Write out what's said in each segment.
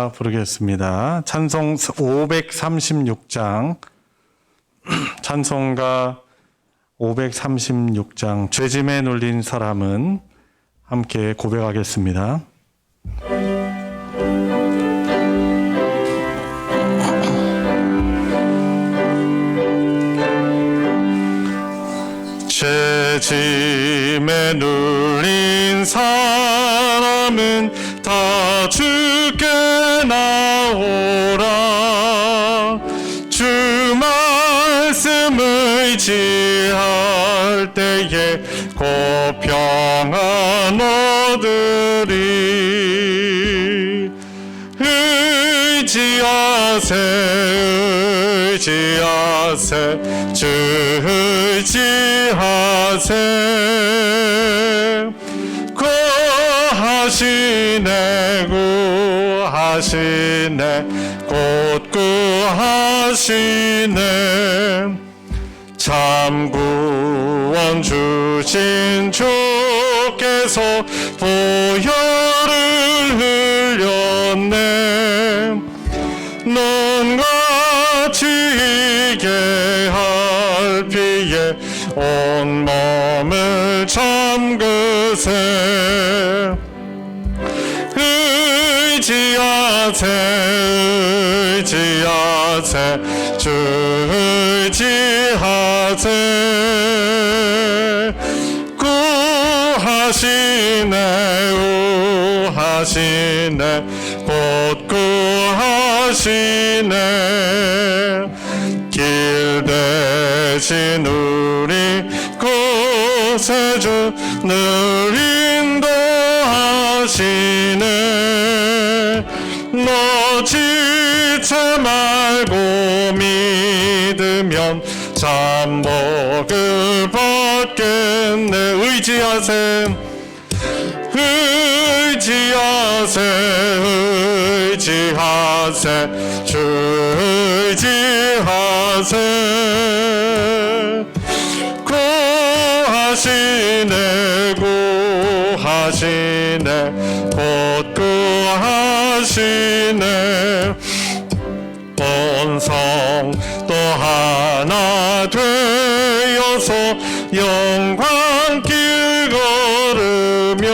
따라 부르겠습니다. 찬송 536장, 찬송가 536장, 죄짐에 눌린 사람은 함께 고백하겠습니다. 죄짐에 눌린 사람은 다 주께 나오라. 주 말씀 의지할 때에 곧 평안 얻으리. 의지하세 주 의지하세. 구하시네 곧 구하시네. 참 구원 주신 주께서 보혈을 흘렸네. 눈같이 이게 할 피에 온 몸을 잠그세. 의지하세 주 의지하세. 구하시네 곧 구하시네. 길 대신 우리 구세주 늘 인도하시네. 너 지체 말고 믿으면 잠복을 받겠네. 의지하세 주 의지하세. 구하시네 곧 구하시네. 온 성도 하나 되어서 영광길 걸으면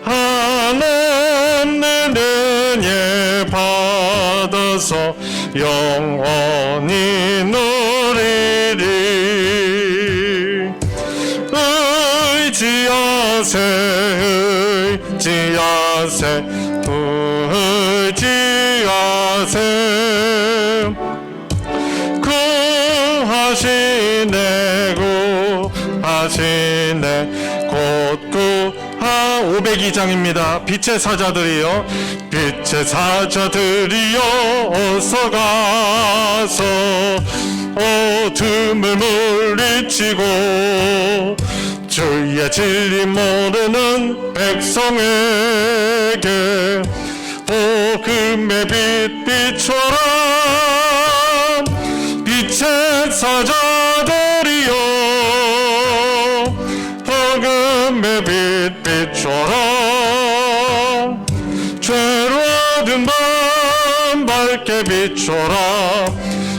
한없는 은혜 받아서 영원히 누리리. 의지하세 구하시네 곧 구하. 502장입니다. 빛의 사자들이여 빛의 사자들이여 어서 가서 어둠을 물리치고 주의 진리 모르는 백성에게 복음의 빛 비춰라. 빛의 사자들이여 복음의 빛 비춰라. 죄로 얻은 밤 밝게 비춰라.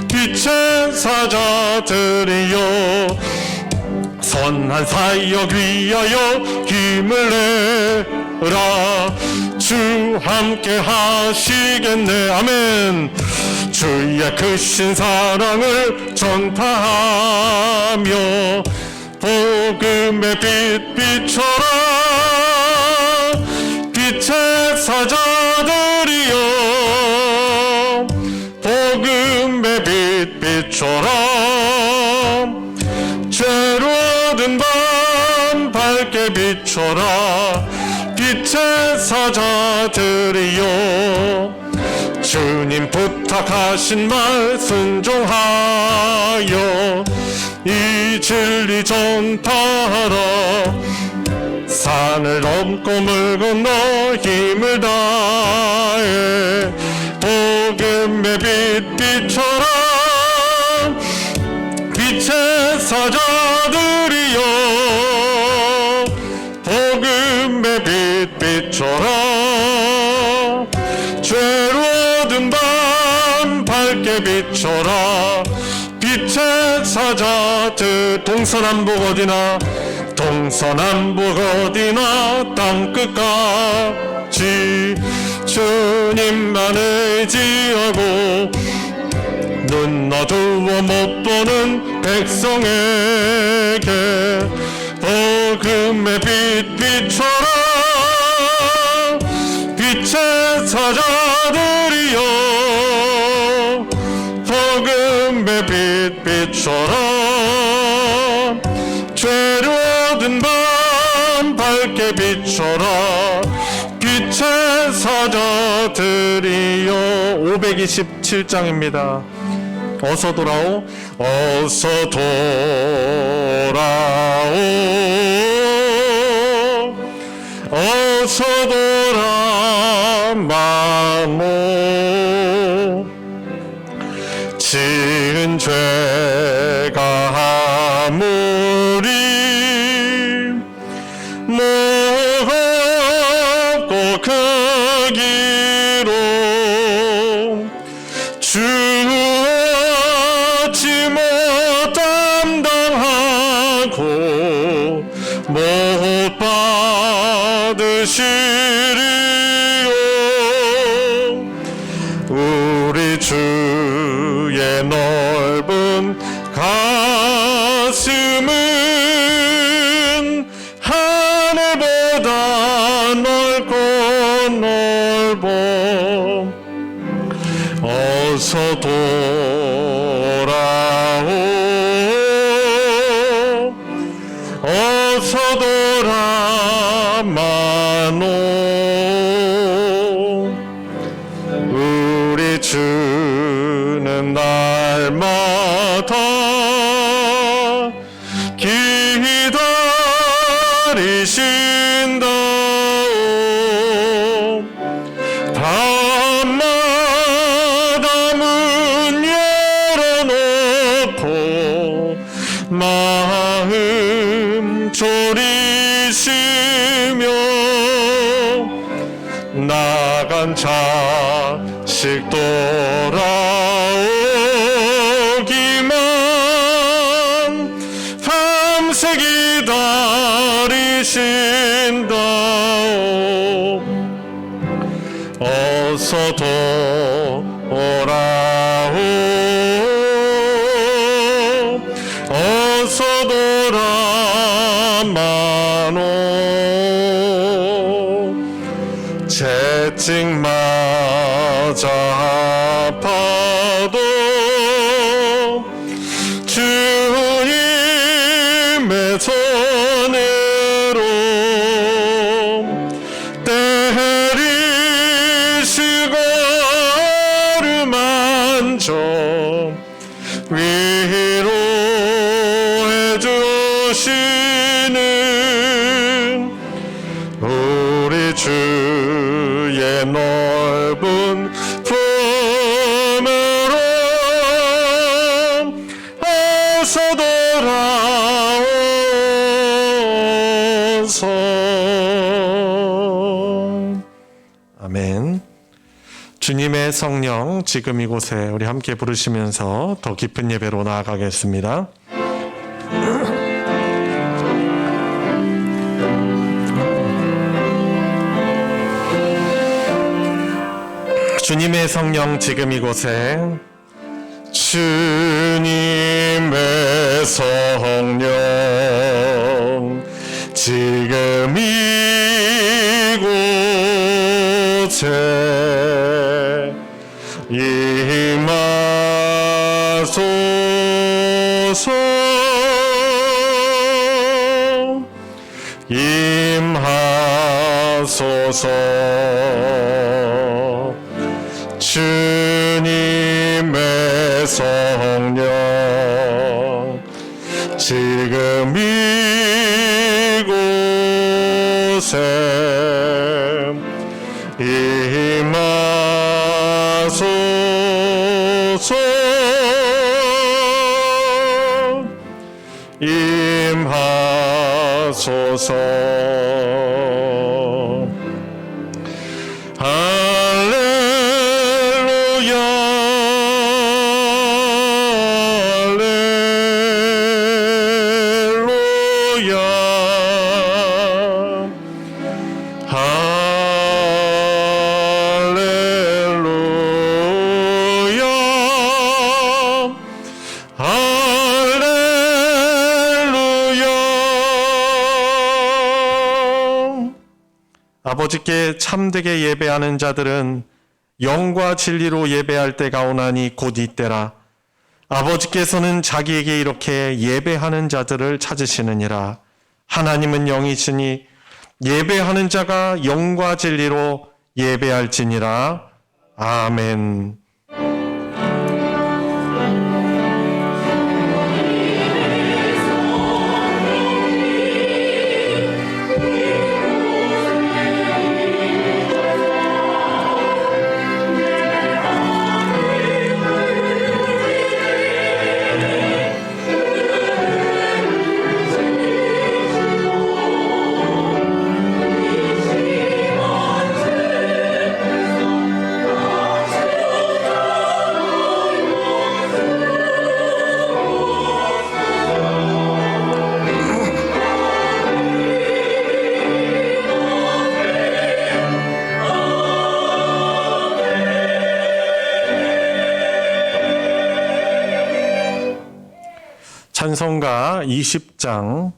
빛의 사자들이여 선한 사역 위하여 힘을 내라. 주 함께 하시겠네. 아멘. 주의 크신 사랑을 전파하며 복음의 빛 비춰라. 빛의 사자들이여 복음의 빛 비춰라. 죄로 얻은 밤 밝게 비춰라. 빛의 사자들이여 주님 부탁하신 말 순종하여 이 진리 전파하라. 산을 넘고 물 건너 힘을 다해 복음의 빛 비춰라. 빛의 사자들이여 복음의 빛 비춰라. 비춰라 빛의 사자들 동서남북 어디나 동서남북 어디나 땅끝까지 주님만 의지하고 눈 어두워 못 보는 백성에게 복음의 빛 비춰라 빛의 사자들이여 복음의 빛 비춰라 죄로 얻은 밤 밝게 비춰라 빛의 사자들이여 527장입니다. 어서 돌아오 어서 돌아오 어서 돌아마모 지은 죄가 아무리 무겁고 크기로 주지 못함 당하고 못 받으시리요 우리 주의 넓은 가슴은 하늘보다 넓고 넓어 어서 돌아오 어서 돌아마노 우리 주는 날마다 기다리신다오 밤마다 문 열어놓고 마음 졸이시며 나간 자식 돌아오기만 밤새 기다리신다오 어서 돌아오 어서 돌아마노 채찍맞아 아파도 주님의 손으로 때리시고 어루만져 위로해 주시는 우리 주의 넓은 품으로 어서 돌아오소. 아멘. 주님의 성령 지금 이곳에 우리 함께 부르시면서 더 깊은 예배로 나아가겠습니다. 주님의 성령 지금 이곳에 주님의 성령 지금 이곳에 임하소서 임하소서 주님의 성령 지금 이곳에 임하소서 임하소서 할렐루야 아버지께 참되게 예배하는 자들은 영과 진리로 예배할 때가 오나니 곧 이때라. 아버지께서는 자기에게 이렇게 예배하는 자들을 찾으시느니라. 하나님은 영이시니 예배하는 자가 영과 진리로 예배할지니라. 아멘. 찬송가 20장,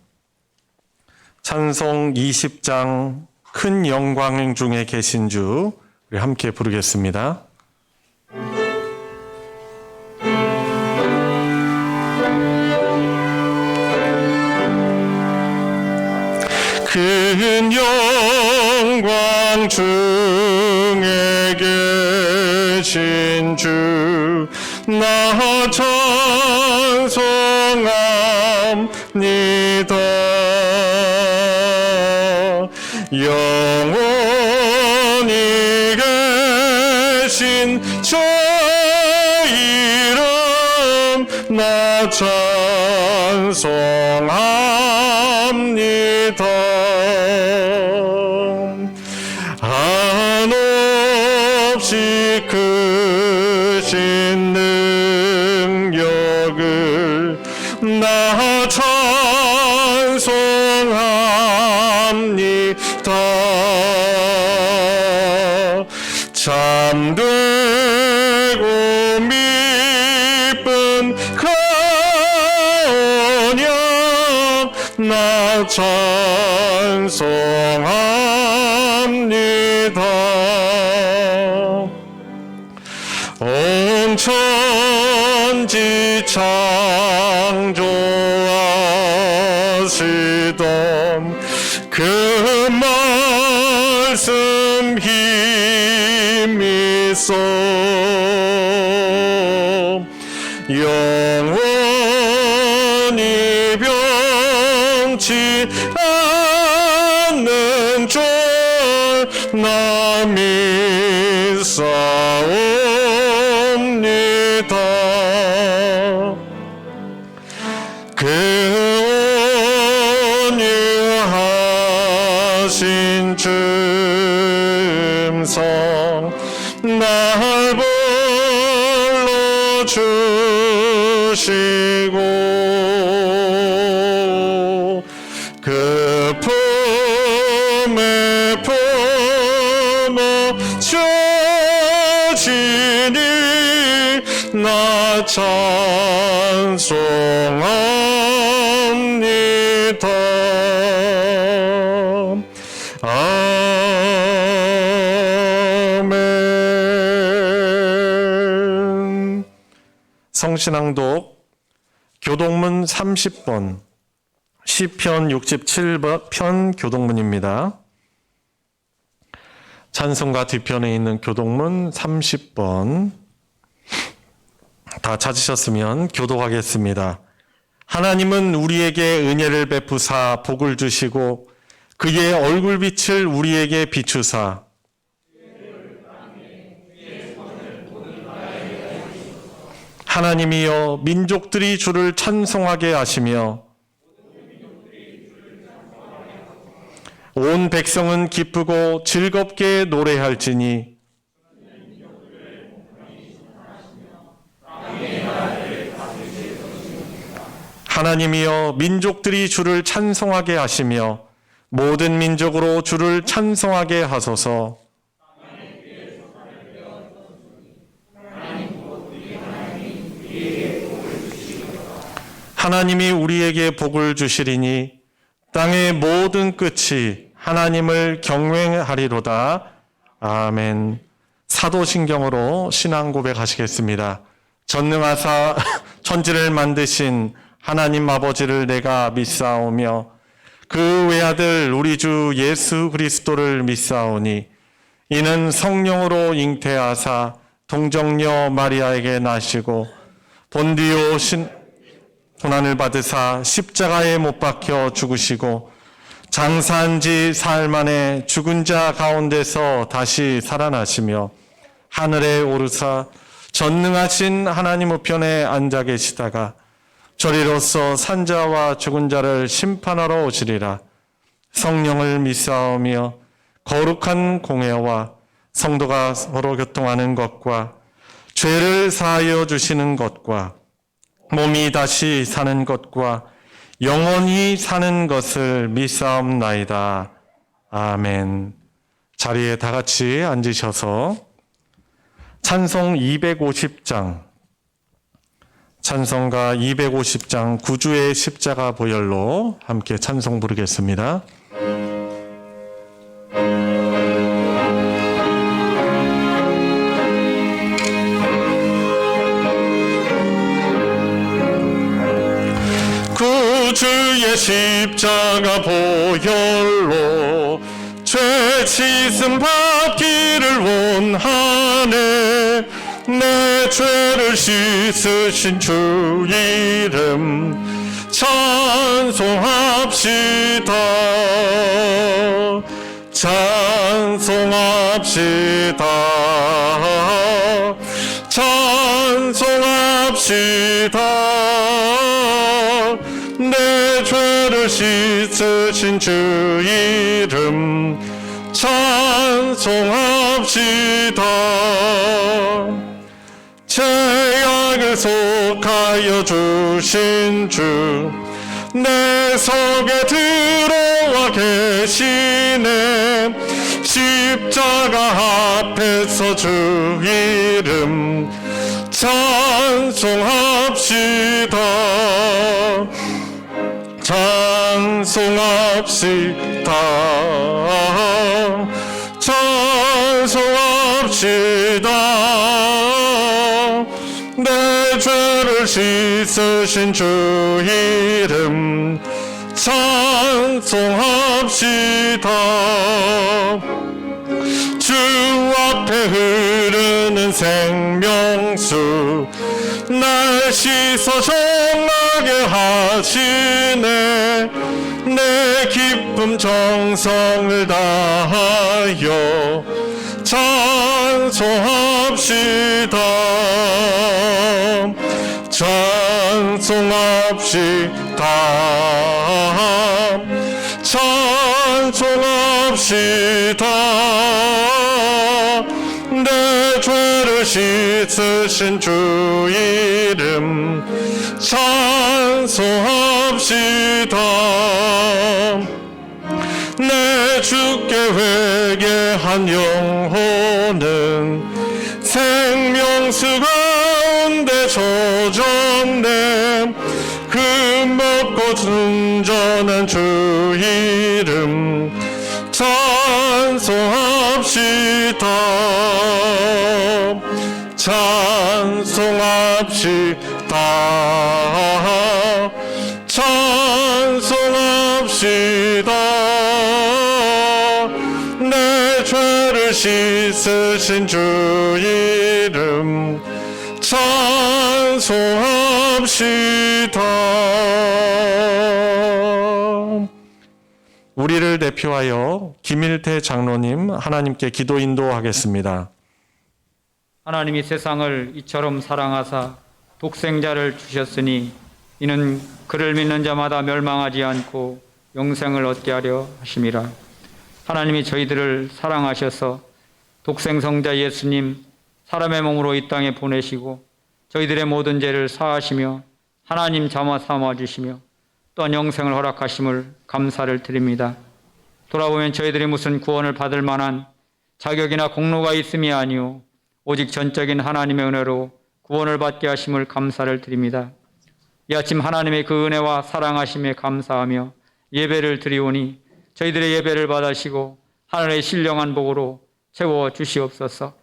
찬송 20장 큰 영광 중에 계신 주 우리 함께 부르겠습니다. 큰 영광 중에 계신 주 나 찬송합니다. 영원히 계신 저 이름 나 찬송합니다. 한없이 크신 능력을 나 찬송합니다. 참되고 미쁜 가언약 나 찬송합니다. 온 천지 창조하시던 그 말씀 힘이 있어 영원히 변치 않는 줄 나 믿사옵니다. 그 온유하신 줌성 날 불러주시고 그 품에 품어 주시니 나 찬송합니다. 아멘. 성신앙독 교동문 30번 시편 67편 교동문입니다. 찬송가 뒤편에 있는 교동문 30번 다 찾으셨으면 교독하겠습니다. 하나님은 우리에게 은혜를 베푸사 복을 주시고 그의 얼굴빛을 우리에게 비추사 하나님이여 민족들이 주를 찬송하게 하시며 온 백성은 기쁘고 즐겁게 노래할지니 하나님이여 민족들이 주를 찬송하게 하시며 모든 민족으로 주를 찬송하게 하소서. 하나님이 우리에게 복을 주시리니 땅의 모든 끝이 하나님을 경외하리로다. 아멘. 사도신경으로 신앙 고백하시겠습니다. 전능하사 천지를 만드신 하나님 아버지를 내가 믿사오며 그 외아들 우리 주 예수 그리스도를 믿사오니 이는 성령으로 잉태하사 동정녀 마리아에게 나시고 본디오 고난을 받으사 십자가에 못 박혀 죽으시고 장사한 지 사흘 만에 죽은 자 가운데서 다시 살아나시며 하늘에 오르사 전능하신 하나님 우편에 앉아 계시다가 저리로서 산자와 죽은 자를 심판하러 오시리라. 성령을 믿사오며 거룩한 공회와 성도가 서로 교통하는 것과 죄를 사하여 주시는 것과 몸이 다시 사는 것과 영원히 사는 것을 믿사옵나이다. 아멘. 자리에 다 같이 앉으셔서 찬송 250장, 찬송가 250장 구주의 십자가 보혈로 함께 찬송 부르겠습니다. 구주의 십자가 보혈로 죄 씻음 받기를 원하네. 내 죄를 씻으신 주 이름 찬송합시다. 찬송합시다. 찬송합시다. 내 죄를 씻으신 주 이름 찬송합시다. 죄악을 속하여 주신 주 내 속에 들어와 계시네. 십자가 앞에서 주 이름 찬송합시다. 찬송합시다. 찬송합시다. 내 죄를 씻으신 주 이름 찬송합시다. 주 앞에 흐르는 생명수 날 씻어 정하게 하시네. 내 기쁨 정성을 다하여 찬송합시다. 찬송합시다. 찬송합시다. 내 죄를 씻으신 주 이름 찬송합시다. 내 주께 회개한 영혼은 생명수 가운데 젖었네. 그 먹고 순전한 주 이름 찬송합시다. 찬송합시다. 찬송합시다. 내 죄를 씻으신 주 이름 찬송합시다. 우리를 대표하여 김일태 장로님 하나님께 기도 인도하겠습니다. 하나님이 세상을 이처럼 사랑하사 독생자를 주셨으니 이는 그를 믿는 자마다 멸망하지 않고 영생을 얻게 하려 하심이라. 하나님이 저희들을 사랑하셔서 독생성자 예수님 사람의 몸으로 이 땅에 보내시고 저희들의 모든 죄를 사하시며 하나님 자마 삼아주시며 또한 영생을 허락하심을 감사를 드립니다. 돌아보면 저희들이 무슨 구원을 받을 만한 자격이나 공로가 있음이 아니오 오직 전적인 하나님의 은혜로 구원을 받게 하심을 감사를 드립니다. 이 아침 하나님의 그 은혜와 사랑하심에 감사하며 예배를 드리오니 저희들의 예배를 받으시고 하늘의 신령한 복으로 채워 주시옵소서.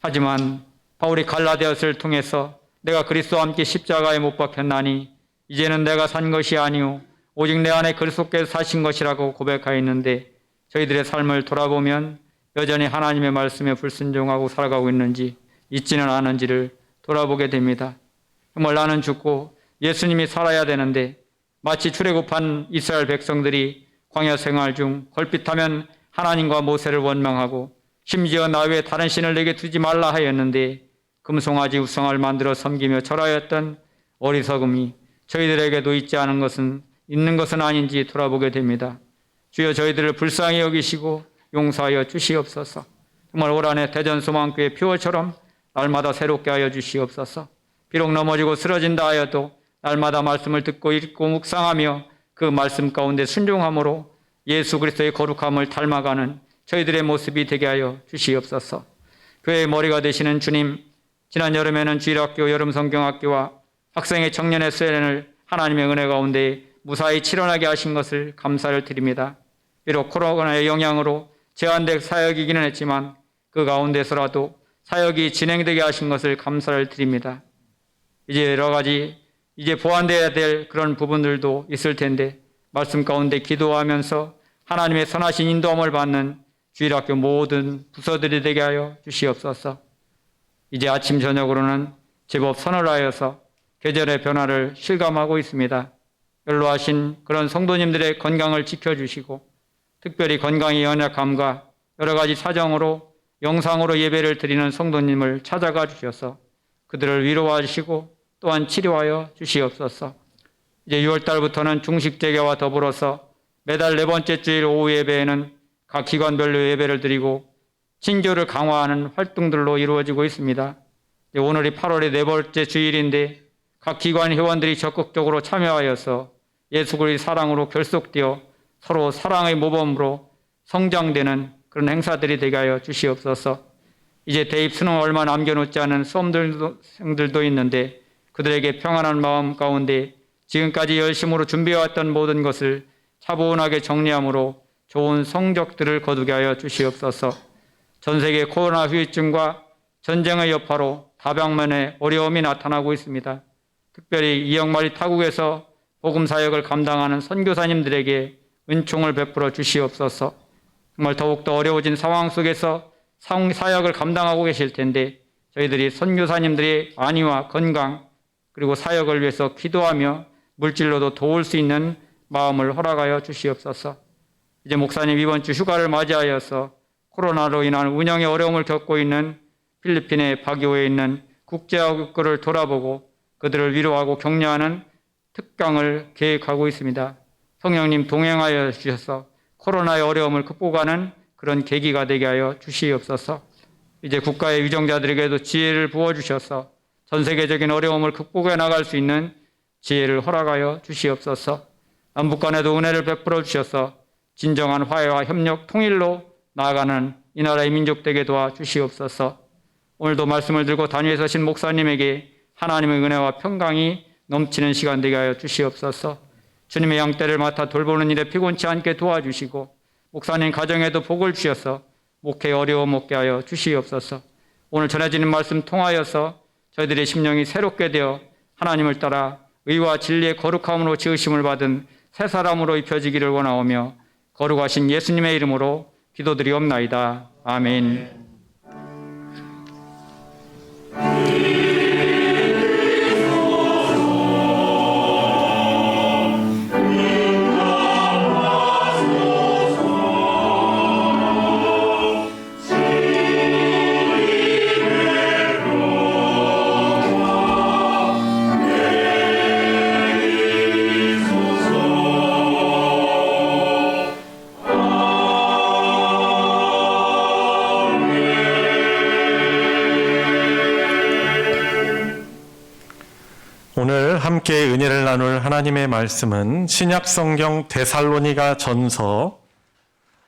하지만 바울이 갈라디아서를 통해서 내가 그리스도와 함께 십자가에 못 박혔나니 이제는 내가 산 것이 아니오 오직 내 안에 그리스도께서 사신 것이라고 고백하였는데 저희들의 삶을 돌아보면 여전히 하나님의 말씀에 불순종하고 살아가고 있는지 있지는 않은지를 돌아보게 됩니다. 정말 나는 죽고 예수님이 살아야 되는데 마치 출애굽한 이스라엘 백성들이 광야 생활 중 걸핏하면 하나님과 모세를 원망하고 심지어 나 외에 다른 신을 내게 두지 말라 하였는데 금송아지 우상을 만들어 섬기며 절하였던 어리석음이 저희들에게도 있는 것은 아닌지 돌아보게 됩니다. 주여 저희들을 불쌍히 여기시고 용서하여 주시옵소서. 정말 올 한해 대전소망교회 표어처럼 날마다 새롭게 하여 주시옵소서. 비록 넘어지고 쓰러진다 하여도 날마다 말씀을 듣고 읽고 묵상하며 그 말씀 가운데 순종함으로 예수 그리스도의 거룩함을 닮아가는 저희들의 모습이 되게 하여 주시옵소서. 교회의 머리가 되시는 주님, 지난 여름에는 주일학교, 여름성경학교와 학생의 청년의 수련을 하나님의 은혜 가운데 무사히 치러나게 하신 것을 감사를 드립니다. 비록 코로나의 영향으로 제한된 사역이기는 했지만 그 가운데서라도 사역이 진행되게 하신 것을 감사를 드립니다. 이제 여러 가지 보완되어야 될 그런 부분들도 있을 텐데 말씀 가운데 기도하면서 하나님의 선하신 인도함을 받는 주일학교 모든 부서들이 되게 하여 주시옵소서. 이제 아침 저녁으로는 제법 서늘하여서 계절의 변화를 실감하고 있습니다. 연로하신 그런 성도님들의 건강을 지켜주시고 특별히 건강의 연약함과 여러 가지 사정으로 영상으로 예배를 드리는 성도님을 찾아가 주셔서 그들을 위로하시고 또한 치료하여 주시옵소서. 이제 6월달부터는 중식재개와 더불어서 매달 4번째 주일 오후 예배에는 각 기관별로 예배를 드리고 친교를 강화하는 활동들로 이루어지고 있습니다. 오늘이 8월의 4번째 주일인데 각 기관 회원들이 적극적으로 참여하여서 예수 그리스도의 사랑으로 결속되어 서로 사랑의 모범으로 성장되는 그런 행사들이 되게 하여 주시옵소서. 이제 대입 수능 얼마 남겨놓지 않은 수험생들도 있는데 그들에게 평안한 마음 가운데 지금까지 열심으로 준비해왔던 모든 것을 차분하게 정리함으로 좋은 성적들을 거두게 하여 주시옵소서. 전 세계 코로나 후유증과 전쟁의 여파로 다방면에 어려움이 나타나고 있습니다. 특별히 이영마리 타국에서 복음사역을 감당하는 선교사님들에게 은총을 베풀어 주시옵소서. 정말 더욱더 어려워진 상황 속에서 사역을 감당하고 계실 텐데 저희들이 선교사님들의 안위와 건강 그리고 사역을 위해서 기도하며 물질로도 도울 수 있는 마음을 허락하여 주시옵소서. 이제 목사님 이번 주 휴가를 맞이하여서 코로나로 인한 운영에 어려움을 겪고 있는 필리핀의 바기오에 있는 국제학교를 돌아보고 그들을 위로하고 격려하는 특강을 계획하고 있습니다. 성령님 동행하여 주셔서 코로나의 어려움을 극복하는 그런 계기가 되게 하여 주시옵소서. 이제 국가의 위정자들에게도 지혜를 부어주셔서 전 세계적인 어려움을 극복해 나갈 수 있는 지혜를 허락하여 주시옵소서. 남북 간에도 은혜를 베풀어 주셔서 진정한 화해와 협력, 통일로 나아가는 이 나라의 민족 되게 도와주시옵소서. 오늘도 말씀을 들고 단위에 서신 목사님에게 하나님의 은혜와 평강이 넘치는 시간 되게 하여 주시옵소서. 주님의 양떼를 맡아 돌보는 일에 피곤치 않게 도와주시고 목사님 가정에도 복을 주셔서 목회 어려움 없게 하여 주시옵소서. 오늘 전해지는 말씀 통하여서 저희들의 심령이 새롭게 되어 하나님을 따라 의와 진리의 거룩함으로 지으심을 받은 새 사람으로 입혀지기를 원하오며 거룩하신 예수님의 이름으로 기도드리옵나이다. 아멘. 오늘 함께 은혜를 나눌 하나님의 말씀은 신약성경 데살로니가 전서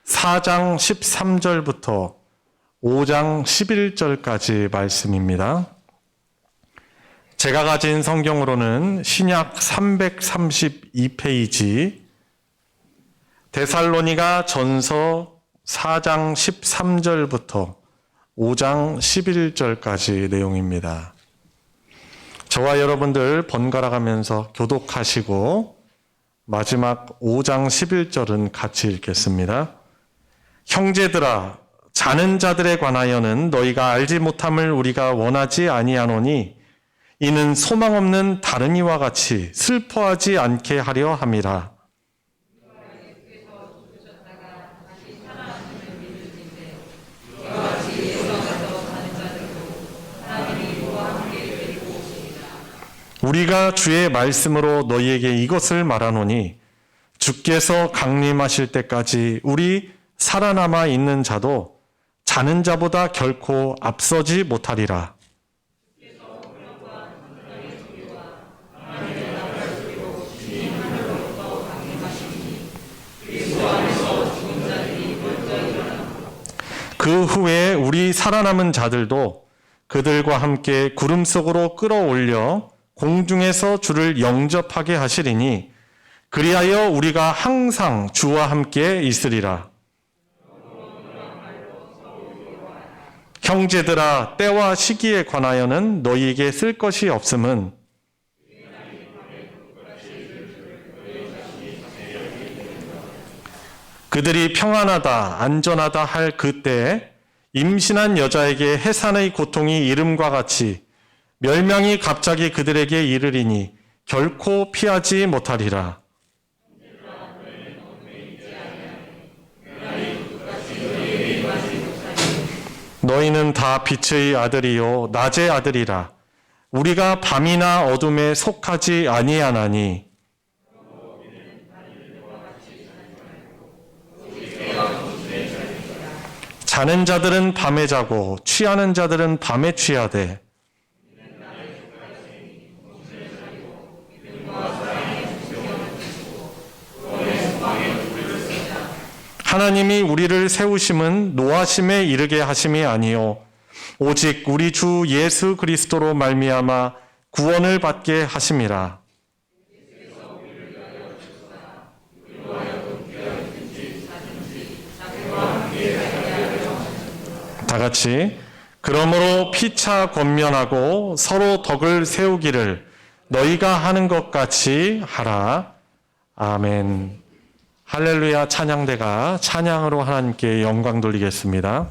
4장 13절부터 5장 11절까지 말씀입니다. 제가 가진 성경으로는 신약 332페이지 데살로니가 전서 4장 13절부터 5장 11절까지 내용입니다. 저와 여러분들 번갈아 가면서 교독하시고 마지막 5장 11절은 같이 읽겠습니다. 형제들아, 자는 자들에 관하여는 너희가 알지 못함을 우리가 원하지 아니하노니 이는 소망 없는 다른 이와 같이 슬퍼하지 않게 하려 함이라. 우리가 주의 말씀으로 너희에게 이것을 말하노니 주께서 강림하실 때까지 우리 살아남아 있는 자도 자는 자보다 결코 앞서지 못하리라. 그 후에 우리 살아남은 자들도 그들과 함께 구름 속으로 끌어올려 공중에서 주를 영접하게 하시리니 그리하여 우리가 항상 주와 함께 있으리라. 형제들아, 때와 시기에 관하여는 너희에게 쓸 것이 없음은 그들이 평안하다, 안전하다 할 그때에 임신한 여자에게 해산의 고통이 이름과 같이 멸망이 갑자기 그들에게 이르리니 결코 피하지 못하리라. 너희는 다 빛의 아들이요 낮의 아들이라. 우리가 밤이나 어둠에 속하지 아니하나니 자는 자들은 밤에 자고 취하는 자들은 밤에 취하되 하나님이 우리를 세우심은 노하심에 이르게 하심이 아니요 오직 우리 주 예수 그리스도로 말미암아 구원을 받게 하심이라. 다 같이 그러므로 피차 권면하고 서로 덕을 세우기를 너희가 하는 것 같이 하라. 아멘. 할렐루야. 찬양대가 찬양으로 하나님께 영광 돌리겠습니다.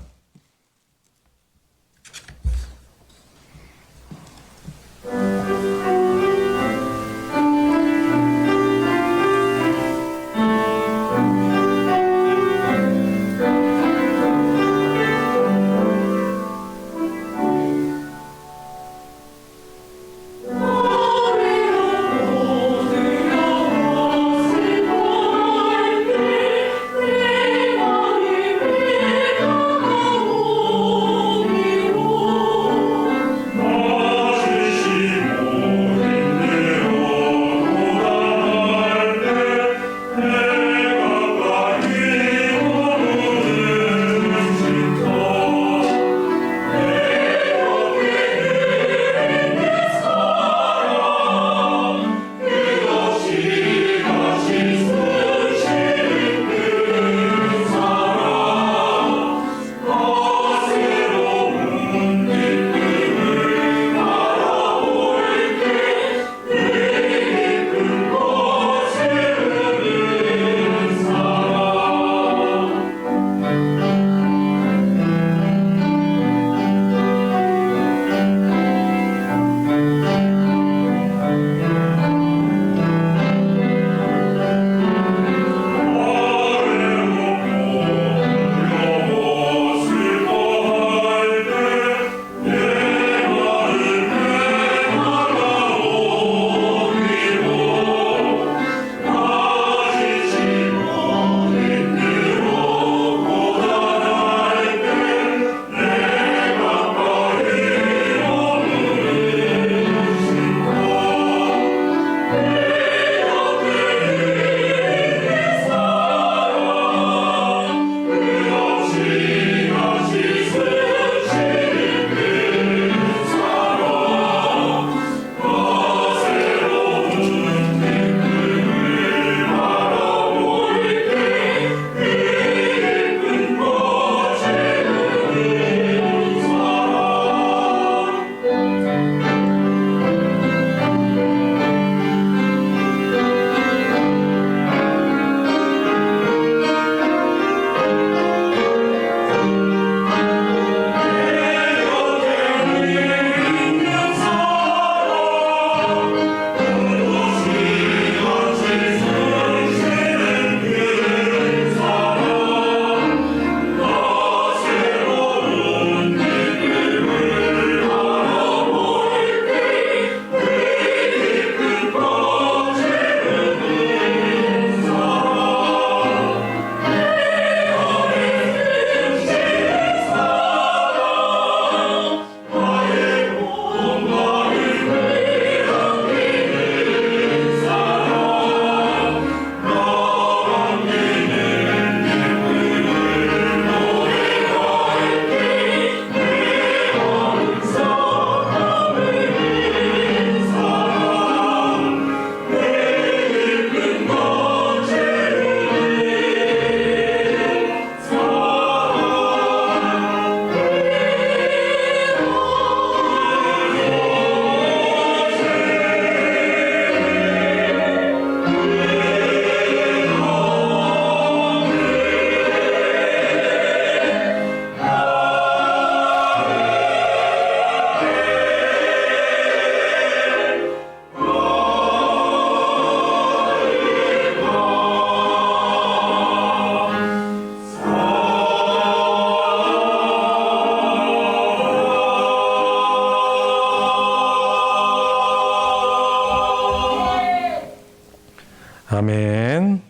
아멘.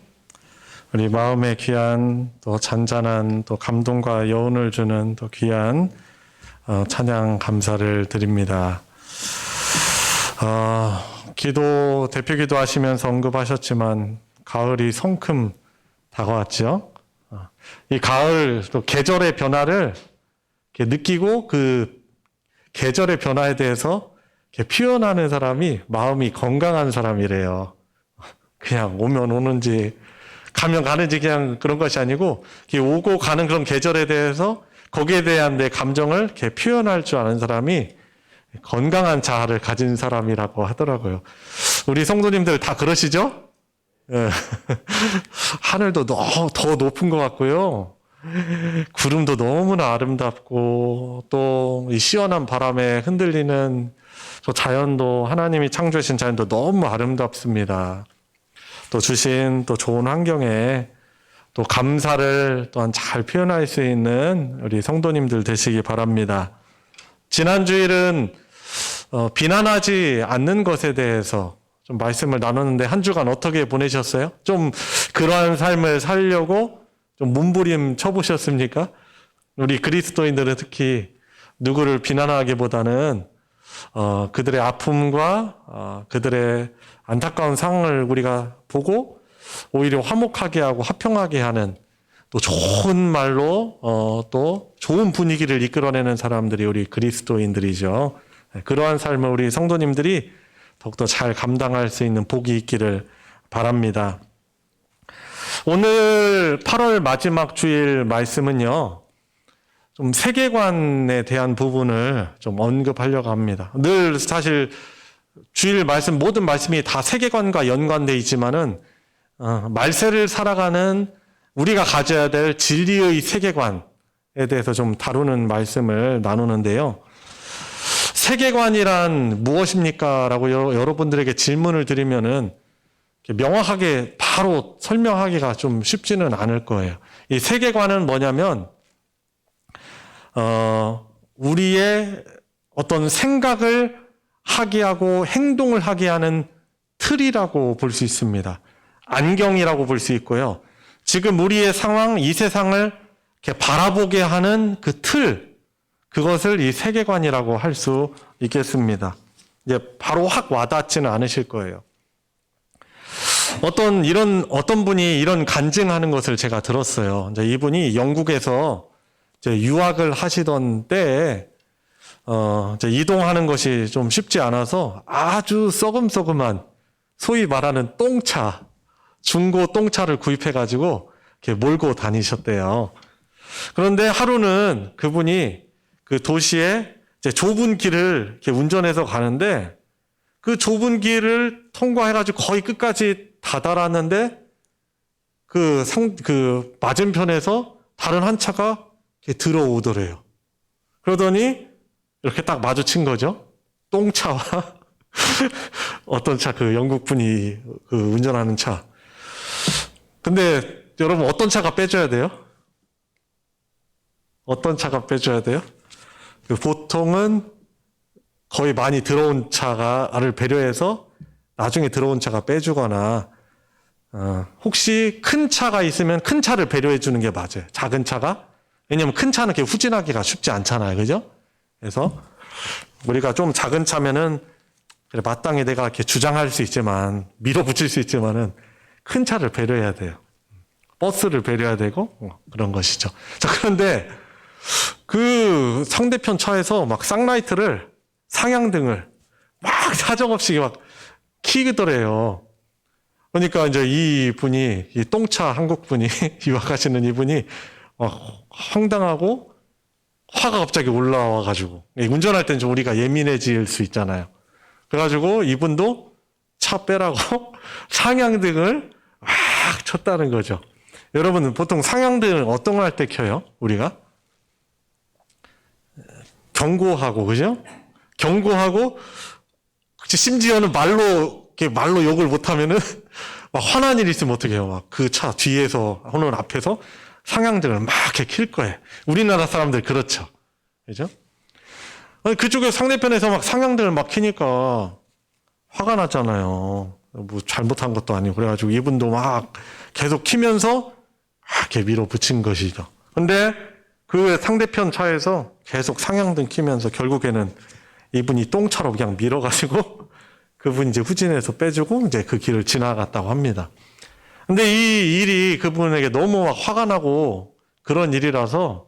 우리 마음에 귀한 또 잔잔한 또 감동과 여운을 주는 또 귀한 찬양 감사를 드립니다. 대표 기도하시면서 언급하셨지만 가을이 성큼 다가왔죠. 이 가을 또 계절의 변화를 이렇게 느끼고 그 계절의 변화에 대해서 이렇게 표현하는 사람이 마음이 건강한 사람이래요. 그냥 오면 오는지 가면 가는지 그냥 그런 것이 아니고 오고 가는 그런 계절에 대해서 거기에 대한 내 감정을 이렇게 표현할 줄 아는 사람이 건강한 자아를 가진 사람이라고 하더라고요. 우리 성도님들 다 그러시죠? 예. 하늘도 더 높은 것 같고요. 구름도 너무나 아름답고 또 이 시원한 바람에 흔들리는 저 자연도 하나님이 창조하신 자연도 너무 아름답습니다. 또 주신 또 좋은 환경에 또 감사를 또한 잘 표현할 수 있는 우리 성도님들 되시기 바랍니다. 지난 주일은 비난하지 않는 것에 대해서 좀 말씀을 나눴는데 한 주간 어떻게 보내셨어요? 좀 그러한 삶을 살려고 좀 몸부림 쳐보셨습니까? 우리 그리스도인들은 특히 누구를 비난하기보다는 그들의 아픔과 그들의 안타까운 상황을 우리가 보고 오히려 화목하게 하고 화평하게 하는 또 좋은 말로 또 좋은 분위기를 이끌어내는 사람들이 우리 그리스도인들이죠. 그러한 삶을 우리 성도님들이 더욱더 잘 감당할 수 있는 복이 있기를 바랍니다. 오늘 8월 마지막 주일 말씀은요, 좀 세계관에 대한 부분을 좀 언급하려고 합니다. 늘 사실 주일 말씀, 모든 말씀이 다 세계관과 연관되어 있지만은, 말세를 살아가는 우리가 가져야 될 진리의 세계관에 대해서 좀 다루는 말씀을 나누는데요. 세계관이란 무엇입니까? 라고 여러분들에게 질문을 드리면은 명확하게 바로 설명하기가 좀 쉽지는 않을 거예요. 이 세계관은 뭐냐면, 우리의 어떤 생각을 하게 하고 행동을 하게 하는 틀이라고 볼 수 있습니다. 안경이라고 볼 수 있고요. 지금 우리의 상황, 이 세상을 이렇게 바라보게 하는 그 틀, 그것을 이 세계관이라고 할 수 있겠습니다. 이제 바로 확 와닿지는 않으실 거예요. 어떤 분이 이런 간증하는 것을 제가 들었어요. 이제 이분이 영국에서 이제 유학을 하시던 때에 이제 이동하는 것이 좀 쉽지 않아서 아주 썩음썩음한 소위 말하는 똥차, 중고 똥차를 구입해가지고 이렇게 몰고 다니셨대요. 그런데 하루는 그분이 그 도시에 이제 좁은 길을 이렇게 운전해서 가는데 그 좁은 길을 통과해가지고 거의 끝까지 다다랐는데 그 맞은편에서 다른 한 차가 이렇게 들어오더래요. 그러더니 이렇게 딱 마주친 거죠. 똥차와 어떤 차, 그 영국 분이 그 운전하는 차. 근데 여러분 어떤 차가 빼줘야 돼요? 어떤 차가 빼줘야 돼요? 보통은 거의 많이 들어온 차를 배려해서 나중에 들어온 차가 빼주거나 혹시 큰 차가 있으면 큰 차를 배려해 주는 게 맞아요. 작은 차가. 왜냐면 큰 차는 이렇게 후진하기가 쉽지 않잖아요. 그죠? 그래서 우리가 좀 작은 차면은 그래, 마땅히 내가 이렇게 주장할 수 있지만 밀어붙일 수 있지만은 큰 차를 배려해야 돼요. 버스를 배려해야 되고 그런 것이죠. 자, 그런데 그 상대편 차에서 막 쌍라이트를 상향등을 막 사정없이 막 키더래요. 그러니까 이제 이 분이 이 똥차 한국 분이 유학하시는 이분이 황당하고 화가 갑자기 올라와가지고 운전할 땐 좀 우리가 예민해질 수 있잖아요. 그래가지고 이분도 차 빼라고 상향등을 막 쳤다는 거죠. 여러분은 보통 상향등을 어떤 걸 할 때 켜요? 우리가? 경고하고, 그죠? 경고하고, 심지어는 말로 욕을 못하면은, 막 화난 일 있으면 어떻게 해요? 막 그 차 뒤에서, 혹은 앞에서 상향등을 막 이렇게 킬 거예요. 우리나라 사람들 그렇죠. 그죠? 그쪽에 상대편에서 막 상향등을 막 켜니까 화가 났잖아요. 뭐 잘못한 것도 아니고 그래가지고 이분도 막 계속 키면서 이렇게 밀어붙인 것이죠. 근데 그 상대편 차에서 계속 상향등 키면서 결국에는 이분이 똥차로 그냥 밀어가지고 그분이 이제 후진해서 빼주고 이제 그 길을 지나갔다고 합니다. 근데 이 일이 그분에게 너무 막 화가 나고 그런 일이라서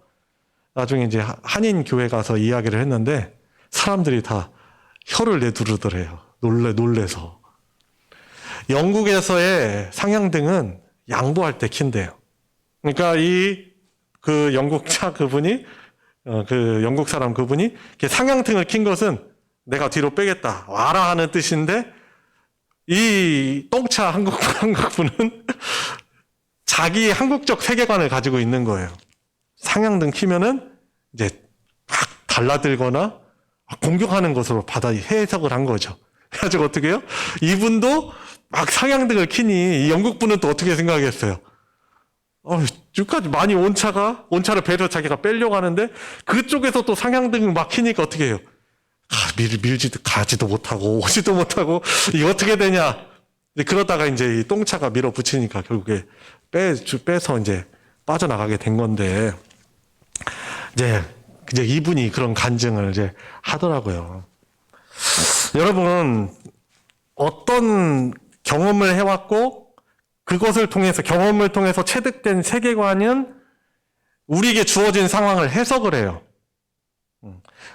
나중에 이제 한인 교회 가서 이야기를 했는데 사람들이 다 혀를 내두르더래요. 놀래서. 영국에서의 상향등은 양보할 때 킨대요. 그러니까 그 영국차 그분이, 그 영국 사람 그분이 이렇게 상향등을 킨 것은 내가 뒤로 빼겠다. 와라 하는 뜻인데 이 똥차 한국분은 자기 한국적 세계관을 가지고 있는 거예요. 상향등 키면은 이제 막 달라들거나 공격하는 것으로 해석을 한 거죠. 그래가지고 어떻게 해요? 이분도 막 상향등을 키니 이 영국분은 또 어떻게 생각했어요? 지금까지 많이 온차를 배려 자기가 빼려고 하는데 그쪽에서 또 상향등을 막 키니까 어떻게 해요? 밀지도 가지도 못하고 오지도 못하고 이게 어떻게 되냐? 그러다가 이제 이 똥차가 밀어붙이니까 결국에 빼서 이제 빠져나가게 된 건데 이제 이분이 그런 간증을 이제 하더라고요. 여러분 어떤 경험을 해왔고 경험을 통해서 체득된 세계관은 우리에게 주어진 상황을 해석을 해요.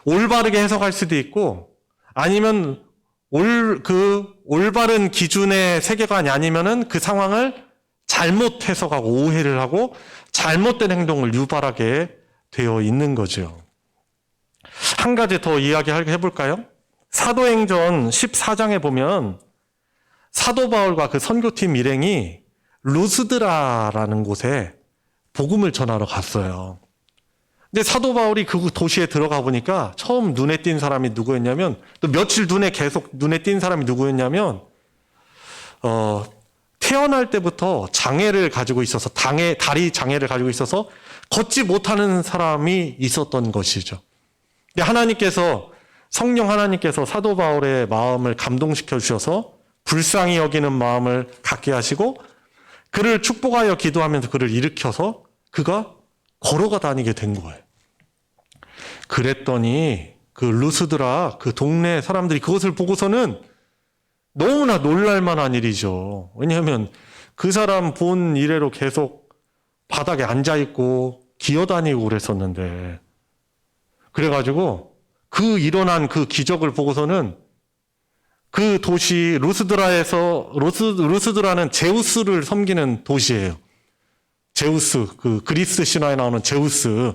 올바르게 해석할 수도 있고 아니면 올바른 기준의 세계관이 아니면은 그 상황을 잘못 해석하고 오해를 하고 잘못된 행동을 유발하게 되어 있는 거죠. 한 가지 더 이야기해볼까요? 사도행전 14장에 보면 사도 바울과 그 선교팀 일행이 루스드라라는 곳에 복음을 전하러 갔어요. 근데 사도 바울이 그 도시에 들어가 보니까 처음 눈에 띈 사람이 누구였냐면 또 며칠 계속 눈에 띈 사람이 누구였냐면 태어날 때부터 장애를 가지고 있어서 다리 장애를 가지고 있어서 걷지 못하는 사람이 있었던 것이죠. 근데 성령 하나님께서 사도 바울의 마음을 감동시켜 주셔서 불쌍히 여기는 마음을 갖게 하시고 그를 축복하여 기도하면서 그를 일으켜서 그가 걸어가 다니게 된 거예요. 그랬더니 그 루스드라 그 동네 사람들이 그것을 보고서는 너무나 놀랄 만한 일이죠. 왜냐하면 그 사람 본 이래로 계속 바닥에 앉아있고 기어다니고 그랬었는데 그래가지고 일어난 그 기적을 보고서는 그 도시 루스드라는 제우스를 섬기는 도시예요. 제우스, 그 그리스 신화에 나오는 제우스.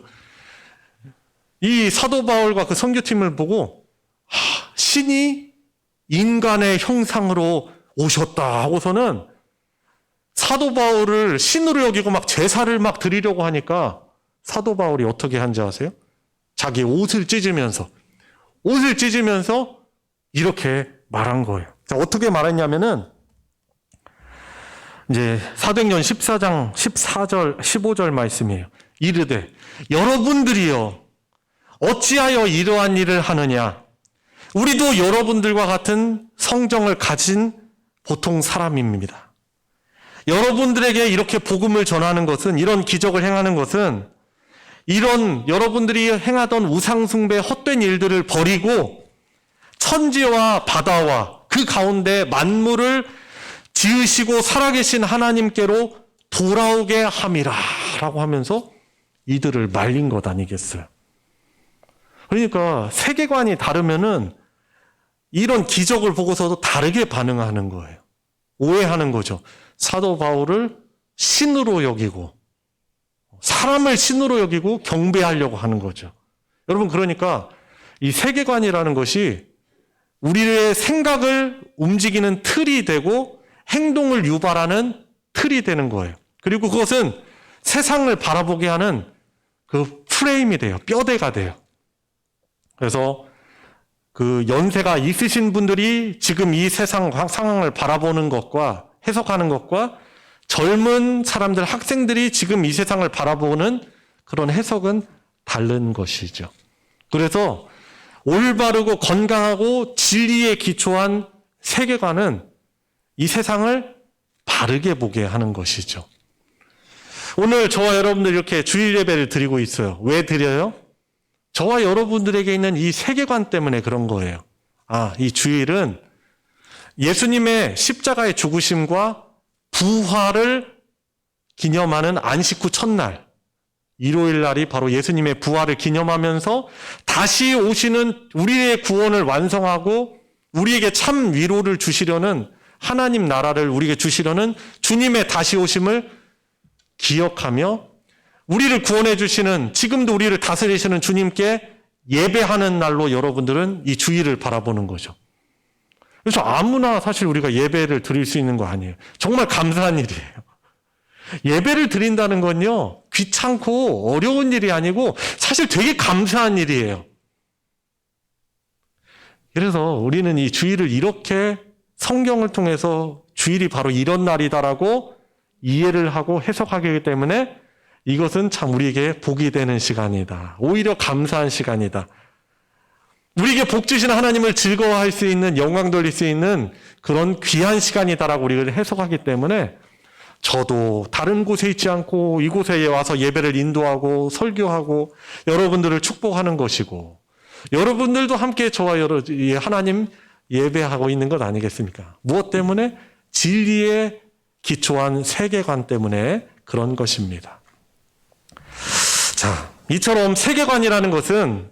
이 사도 바울과 그 선교팀을 보고 신이 인간의 형상으로 오셨다 하고서는 사도 바울을 신으로 여기고 막 제사를 막 드리려고 하니까 사도 바울이 어떻게 한지 아세요? 자기 옷을 찢으면서 이렇게 말한 거예요. 자, 어떻게 말했냐면은 이제 사도행전 14장 14절 15절 말씀이에요. 이르되 여러분들이여 어찌하여 이러한 일을 하느냐? 우리도 여러분들과 같은 성정을 가진 보통 사람입니다. 여러분들에게 이렇게 복음을 전하는 것은 이런 기적을 행하는 것은 이런 여러분들이 행하던 우상숭배 헛된 일들을 버리고 천지와 바다와 그 가운데 만물을 지으시고 살아계신 하나님께로 돌아오게 함이라 라고 하면서 이들을 말린 것 아니겠어요? 그러니까 세계관이 다르면은 이런 기적을 보고서도 다르게 반응하는 거예요. 오해하는 거죠. 사도 바울을 신으로 여기고 사람을 신으로 여기고 경배하려고 하는 거죠. 여러분 그러니까 이 세계관이라는 것이 우리의 생각을 움직이는 틀이 되고 행동을 유발하는 틀이 되는 거예요. 그리고 그것은 세상을 바라보게 하는 그 프레임이 돼요. 뼈대가 돼요. 그래서 그 연세가 있으신 분들이 지금 이 세상 상황을 바라보는 것과 해석하는 것과 젊은 사람들, 학생들이 지금 이 세상을 바라보는 그런 해석은 다른 것이죠. 그래서 올바르고 건강하고 진리에 기초한 세계관은 이 세상을 바르게 보게 하는 것이죠. 오늘 저와 여러분들 이렇게 주일 예배를 드리고 있어요. 왜 드려요? 저와 여러분들에게 있는 이 세계관 때문에 그런 거예요. 이 주일은 예수님의 십자가의 죽으심과 부활을 기념하는 안식 후 첫날, 일요일 날이 바로 예수님의 부활을 기념하면서 다시 오시는 우리의 구원을 완성하고 우리에게 참 위로를 주시려는 하나님 나라를 우리에게 주시려는 주님의 다시 오심을 기억하며 우리를 구원해 주시는, 지금도 우리를 다스리시는 주님께 예배하는 날로 여러분들은 이 주일을 바라보는 거죠. 그래서 아무나 사실 우리가 예배를 드릴 수 있는 거 아니에요. 정말 감사한 일이에요. 예배를 드린다는 건요, 귀찮고 어려운 일이 아니고 사실 되게 감사한 일이에요. 그래서 우리는 이 주일을 이렇게 성경을 통해서 주일이 바로 이런 날이다라고 이해를 하고 해석하기 때문에 이것은 참 우리에게 복이 되는 시간이다. 오히려 감사한 시간이다. 우리에게 복 주시는 하나님을 즐거워할 수 있는, 영광 돌릴 수 있는 그런 귀한 시간이다라고 우리가 해석하기 때문에 저도 다른 곳에 있지 않고 이곳에 와서 예배를 인도하고 설교하고 여러분들을 축복하는 것이고, 여러분들도 함께 저와 하나님 예배하고 있는 것 아니겠습니까? 무엇 때문에? 진리에 기초한 세계관 때문에 그런 것입니다. 자, 이처럼 세계관이라는 것은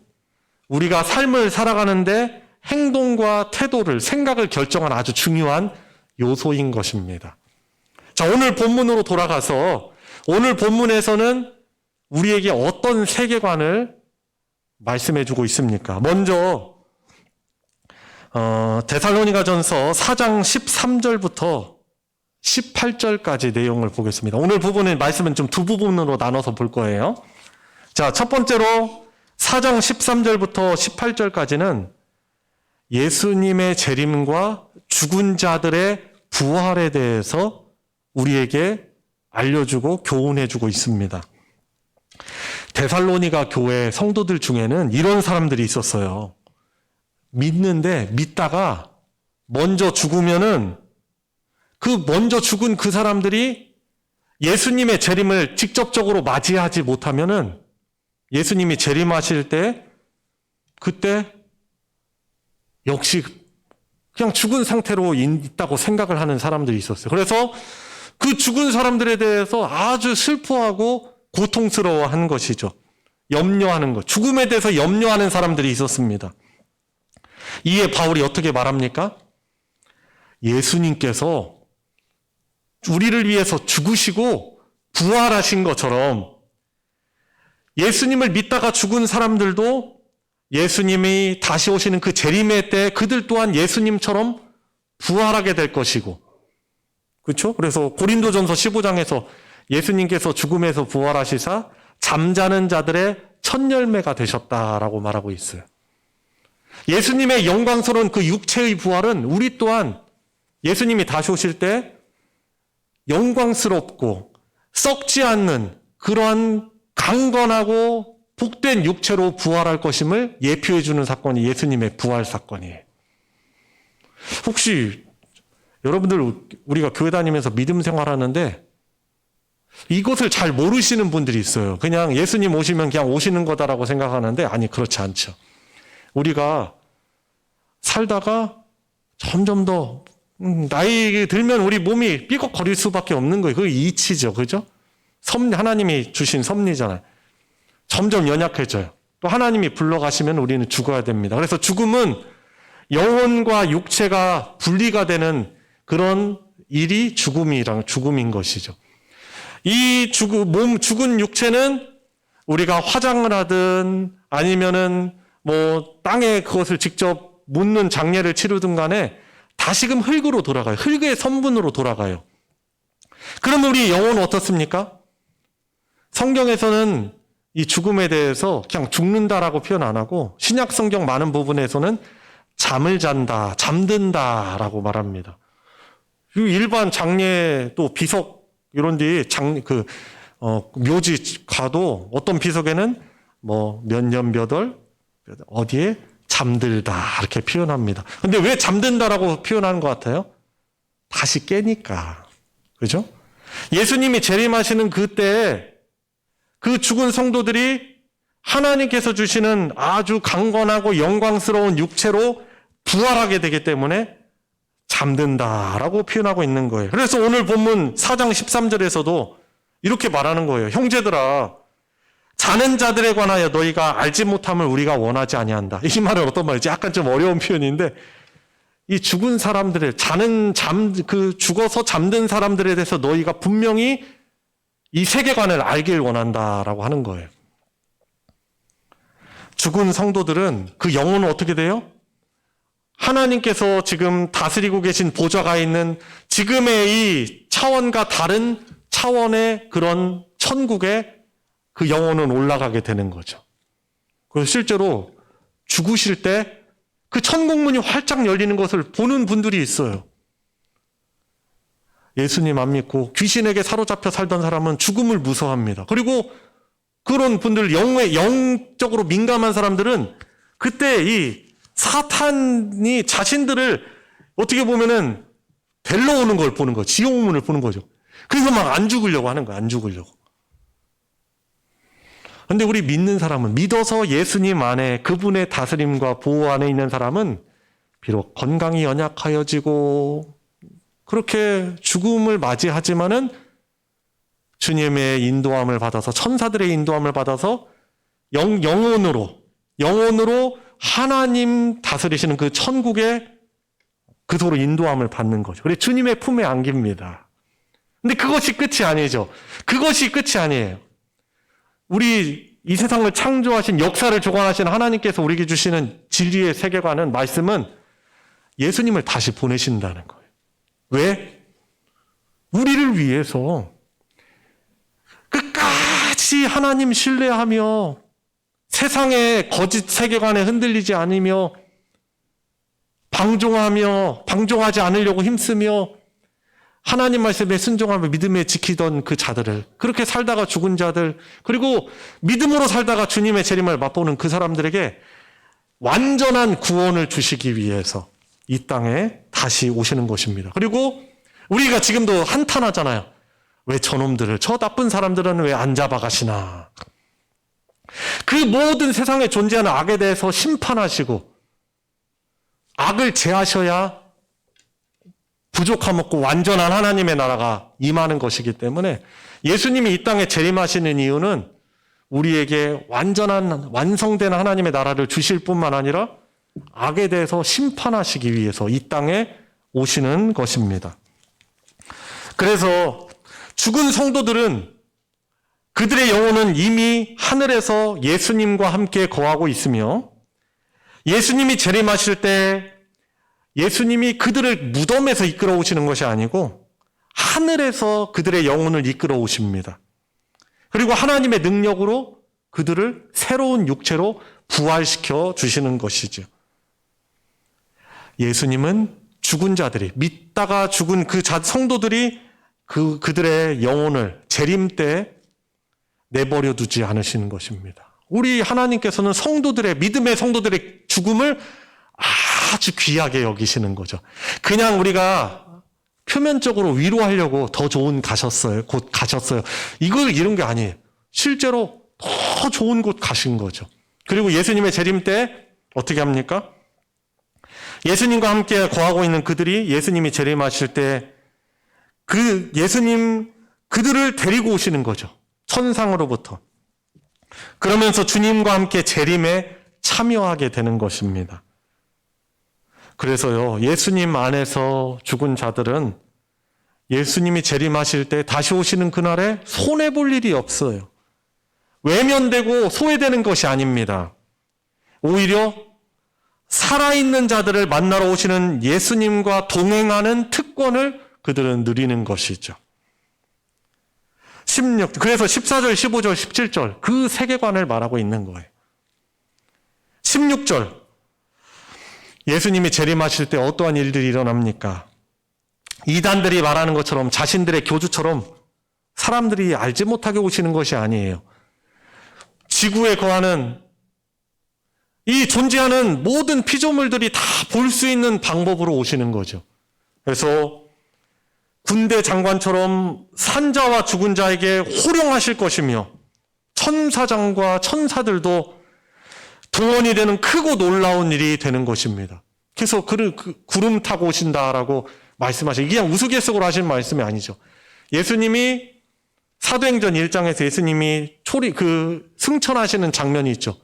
우리가 삶을 살아가는데 행동과 태도를, 생각을 결정한 아주 중요한 요소인 것입니다. 자, 오늘 본문으로 돌아가서 오늘 본문에서는 우리에게 어떤 세계관을 말씀해 주고 있습니까? 먼저 데살로니가전서 4장 13절부터 18절까지 내용을 보겠습니다. 오늘 부분의 말씀은 좀 두 부분으로 나눠서 볼 거예요. 자, 첫 번째로 4장 13절부터 18절까지는 예수님의 재림과 죽은 자들의 부활에 대해서 우리에게 알려주고 교훈해주고 있습니다. 데살로니가 교회 성도들 중에는 이런 사람들이 있었어요. 믿는데 믿다가 먼저 죽으면은 그 먼저 죽은 그 사람들이 예수님의 재림을 직접적으로 맞이하지 못하면은 예수님이 재림하실 때 그때 역시 그냥 죽은 상태로 있다고 생각을 하는 사람들이 있었어요. 그래서 그 죽은 사람들에 대해서 아주 슬퍼하고 고통스러워하는 것이죠. 염려하는 것. 죽음에 대해서 염려하는 사람들이 있었습니다. 이에 바울이 어떻게 말합니까? 예수님께서 우리를 위해서 죽으시고 부활하신 것처럼 예수님을 믿다가 죽은 사람들도 예수님이 다시 오시는 그 재림의 때 그들 또한 예수님처럼 부활하게 될 것이고, 그렇죠? 그래서 고린도전서 15장에서 예수님께서 죽음에서 부활하시사 잠자는 자들의 첫 열매가 되셨다라고 말하고 있어요. 예수님의 영광스러운 그 육체의 부활은 우리 또한 예수님이 다시 오실 때 영광스럽고 썩지 않는 그러한 강건하고 복된 육체로 부활할 것임을 예표해 주는 사건이 예수님의 부활 사건이에요. 혹시 여러분들 우리가 교회 다니면서 믿음 생활하는데 이것을 잘 모르시는 분들이 있어요. 그냥 예수님 오시면 그냥 오시는 거다라고 생각하는데 아니, 그렇지 않죠. 우리가 살다가 점점 더 나이 들면 우리 몸이 삐걱거릴 수밖에 없는 거예요. 그게 이치죠. 그죠? 하나님이 주신 섭리잖아요. 점점 연약해져요. 또 하나님이 불러가시면 우리는 죽어야 됩니다. 그래서 죽음은 영혼과 육체가 분리가 되는 그런 일이 죽음인 것이죠. 이 죽은 육체는 우리가 화장을 하든 아니면은 땅에 그것을 직접 묻는 장례를 치르든 간에 다시금 흙으로 돌아가요. 흙의 성분으로 돌아가요. 그러면 우리 영혼은 어떻습니까? 성경에서는 이 죽음에 대해서 그냥 죽는다라고 표현 안 하고 신약 성경 많은 부분에서는 잠을 잔다, 잠든다라고 말합니다. 일반 장례 또 비석 이런 데 묘지 가도 어떤 비석에는 몇 년 몇 월 어디에 잠들다 이렇게 표현합니다. 근데 왜 잠든다라고 표현하는 것 같아요? 다시 깨니까. 그죠? 예수님이 재림하시는 그때에 그 죽은 성도들이 하나님께서 주시는 아주 강건하고 영광스러운 육체로 부활하게 되기 때문에 잠든다라고 표현하고 있는 거예요. 그래서 오늘 본문 4장 13절에서도 이렇게 말하는 거예요. 형제들아, 자는 자들에 관하여 너희가 알지 못함을 우리가 원하지 아니한다. 이 말은 어떤 말이지? 약간 좀 어려운 표현인데, 이 죽은 사람들의 죽어서 잠든 사람들에 대해서 너희가 분명히 이 세계관을 알길 원한다라고 하는 거예요. 죽은 성도들은 그 영혼은 어떻게 돼요? 하나님께서 지금 다스리고 계신 보좌가 있는 지금의 이 차원과 다른 차원의 그런 천국에 그 영혼은 올라가게 되는 거죠. 그래서 실제로 죽으실 때 그 천국문이 활짝 열리는 것을 보는 분들이 있어요. 예수님 안 믿고 귀신에게 사로잡혀 살던 사람은 죽음을 무서워합니다. 그리고 그런 분들, 영적으로 민감한 사람들은 그때 이 사탄이 자신들을 어떻게 보면은 데려오는 걸 보는 거죠. 지옥문을 보는 거죠. 그래서 막 안 죽으려고 하는 거예요. 안 죽으려고. 근데 우리 믿는 사람은, 믿어서 예수님 안에 그분의 다스림과 보호 안에 있는 사람은 비록 건강이 연약하여지고 그렇게 죽음을 맞이하지만은 주님의 인도함을 받아서, 천사들의 인도함을 받아서 영혼으로 하나님 다스리시는 그 천국에 그토로 인도함을 받는 거죠. 그래서 주님의 품에 안깁니다. 근데 그것이 끝이 아니죠. 그것이 끝이 아니에요. 우리 이 세상을 창조하신, 역사를 주관하신 하나님께서 우리에게 주시는 진리의 세계관은, 말씀은 예수님을 다시 보내신다는 거예요. 왜? 우리를 위해서 끝까지 하나님 신뢰하며 세상의 거짓 세계관에 흔들리지 않으며 방종하지 않으려고 힘쓰며 하나님 말씀에 순종하며 믿음에 지키던 그 자들을, 그렇게 살다가 죽은 자들, 그리고 믿음으로 살다가 주님의 재림을 맛보는 그 사람들에게 완전한 구원을 주시기 위해서 이 땅에 다시 오시는 것입니다. 그리고 우리가 지금도 한탄하잖아요. 왜 저놈들을, 저 나쁜 사람들은 왜 안 잡아가시나. 그 모든 세상에 존재하는 악에 대해서 심판하시고 악을 제하셔야 부족함 없고 완전한 하나님의 나라가 임하는 것이기 때문에 예수님이 이 땅에 재림하시는 이유는 우리에게 완성된 하나님의 나라를 주실 뿐만 아니라 악에 대해서 심판하시기 위해서 이 땅에 오시는 것입니다. 그래서 죽은 성도들은, 그들의 영혼은 이미 하늘에서 예수님과 함께 거하고 있으며, 예수님이 재림하실 때 예수님이 그들을 무덤에서 이끌어 오시는 것이 아니고 하늘에서 그들의 영혼을 이끌어 오십니다. 그리고 하나님의 능력으로 그들을 새로운 육체로 부활시켜 주시는 것이죠. 예수님은 죽은 자들이, 믿다가 죽은 그 성도들이 그들의 영혼을 재림 때 내버려 두지 않으시는 것입니다. 우리 하나님께서는 믿음의 성도들의 죽음을 아주 귀하게 여기시는 거죠. 그냥 우리가 표면적으로 위로하려고 더 좋은 곳 가셨어요. 이런 게 아니에요. 실제로 더 좋은 곳 가신 거죠. 그리고 예수님의 재림 때 어떻게 합니까? 예수님과 함께 거하고 있는 그들이 예수님이 재림하실 때 그들을 데리고 오시는 거죠. 천상으로부터. 그러면서 주님과 함께 재림에 참여하게 되는 것입니다. 그래서요, 예수님 안에서 죽은 자들은 예수님이 재림하실 때 다시 오시는 그날에 손해볼 일이 없어요. 외면되고 소외되는 것이 아닙니다. 오히려 살아있는 자들을 만나러 오시는 예수님과 동행하는 특권을 그들은 누리는 것이죠. 그래서 14절, 15절, 17절 그 세계관을 말하고 있는 거예요. 16절, 예수님이 재림하실 때 어떠한 일들이 일어납니까? 이단들이 말하는 것처럼, 자신들의 교주처럼 사람들이 알지 못하게 오시는 것이 아니에요. 지구에 거하는 이 존재하는 모든 피조물들이 다 볼 수 있는 방법으로 오시는 거죠. 그래서 군대 장관처럼 산자와 죽은 자에게 호령하실 것이며 천사장과 천사들도 동원이 되는 크고 놀라운 일이 되는 것입니다. 그래서 그 구름 타고 오신다라고 말씀하시고, 그냥 우스갯소리로 하신 말씀이 아니죠. 예수님이 사도행전 1장에서 예수님이 승천하시는 장면이 있죠.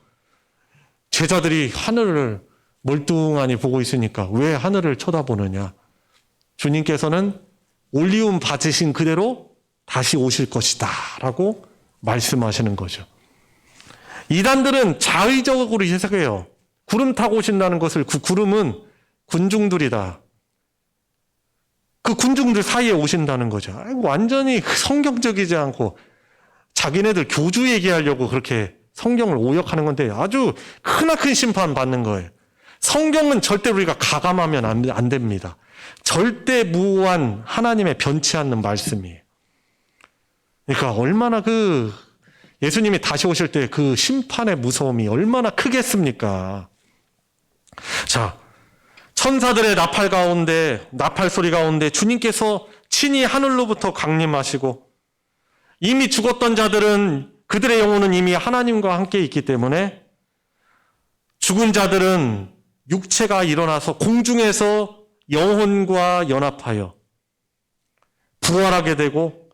제자들이 하늘을 멀뚱하니 보고 있으니까 왜 하늘을 쳐다보느냐. 주님께서는 올리움 받으신 그대로 다시 오실 것이다 라고 말씀하시는 거죠. 이단들은 자의적으로 해석해요. 구름 타고 오신다는 것을 그 구름은 군중들이다. 그 군중들 사이에 오신다는 거죠. 완전히 성경적이지 않고 자기네들 교주 얘기하려고 그렇게 성경을 오역하는 건데 아주 크나큰 심판 받는 거예요. 성경은 절대 우리가 가감하면 안 됩니다. 절대 무한 하나님의 변치 않는 말씀이에요. 그러니까 얼마나 예수님이 다시 오실 때 그 심판의 무서움이 얼마나 크겠습니까? 자, 천사들의 나팔 소리 가운데 주님께서 친히 하늘로부터 강림하시고 이미 죽었던 자들은 그들의 영혼은 이미 하나님과 함께 있기 때문에 죽은 자들은 육체가 일어나서 공중에서 영혼과 연합하여 부활하게 되고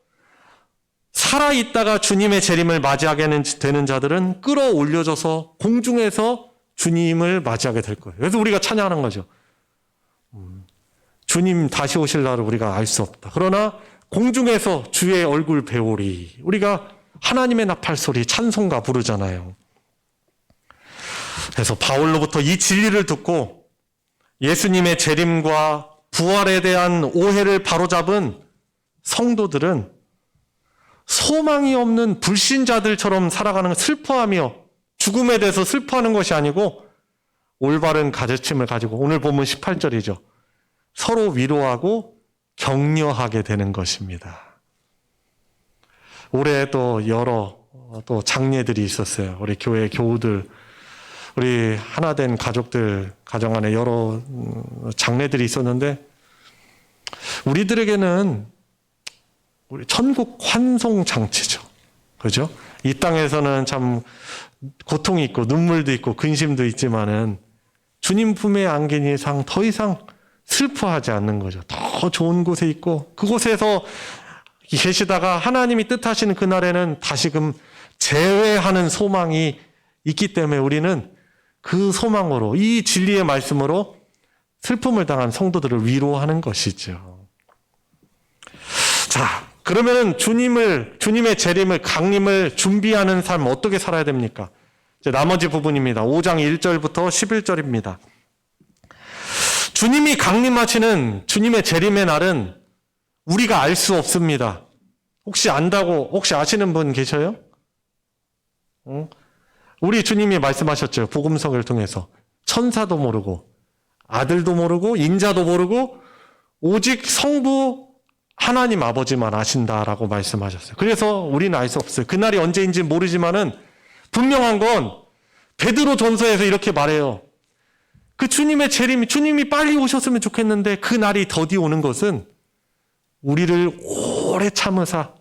살아있다가 주님의 재림을 맞이하게 되는 자들은 끌어올려져서 공중에서 주님을 맞이하게 될 거예요. 그래서 우리가 찬양하는 거죠. 주님 다시 오실 날을 우리가 알 수 없다. 그러나 공중에서 주의 얼굴 배우리. 우리가 하나님의 나팔소리 찬송가 부르잖아요. 그래서 바울로부터 이 진리를 듣고 예수님의 재림과 부활에 대한 오해를 바로잡은 성도들은 소망이 없는 불신자들처럼 살아가는 슬퍼하며 죽음에 대해서 슬퍼하는 것이 아니고 올바른 가르침을 가지고 오늘 본문 18절이죠. 서로 위로하고 격려하게 되는 것입니다. 올해 또 여러 장례들이 있었어요. 우리 교회 교우들, 우리 하나된 가족들 가정 안에 여러 장례들이 있었는데 우리들에게는 우리 천국 환송 장치죠. 그죠? 이 땅에서는 참 고통이 있고 눈물도 있고 근심도 있지만은 주님 품에 안긴 이상 더 이상 슬퍼하지 않는 거죠. 더 좋은 곳에 있고 그곳에서 계시다가 하나님이 뜻하시는 그날에는 다시금 재회하는 소망이 있기 때문에 우리는 그 소망으로 이 진리의 말씀으로 슬픔을 당한 성도들을 위로하는 것이죠. 자, 그러면은 주님의 재림을 강림을 준비하는 삶 어떻게 살아야 됩니까? 이제 나머지 부분입니다. 5장 1절부터 11절입니다. 주님이 강림하시는 주님의 재림의 날은 우리가 알 수 없습니다. 혹시 아시는 분 계셔요? 우리 주님이 말씀하셨죠. 복음성을 통해서. 천사도 모르고 아들도 모르고 인자도 모르고 오직 성부 하나님 아버지만 아신다라고 말씀하셨어요. 그래서 우리는 알 수 없어요. 그날이 언제인지 모르지만은 분명한 건 베드로 전서에서 이렇게 말해요. 그 주님의 재림이 주님이 빨리 오셨으면 좋겠는데 그 날이 더디 오는 것은 우리를 오래 참으사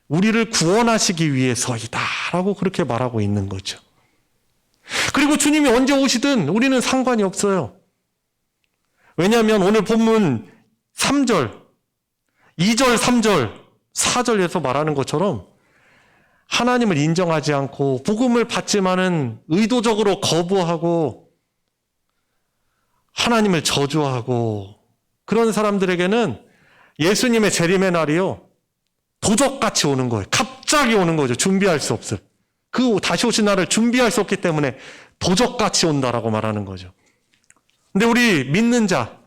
우리를 구원하시기 위해서이다 라고 그렇게 말하고 있는 거죠. 그리고 주님이 언제 오시든 우리는 상관이 없어요. 왜냐하면 오늘 본문 3절 2절, 3절, 4절에서 말하는 것처럼 하나님을 인정하지 않고 복음을 받지만은 의도적으로 거부하고 하나님을 저주하고 그런 사람들에게는 예수님의 재림의 날이요. 도적같이 오는 거예요. 갑자기 오는 거죠. 준비할 수 없어요. 그 다시 오신 날을 준비할 수 없기 때문에 도적같이 온다라고 말하는 거죠. 근데 우리 믿는 자,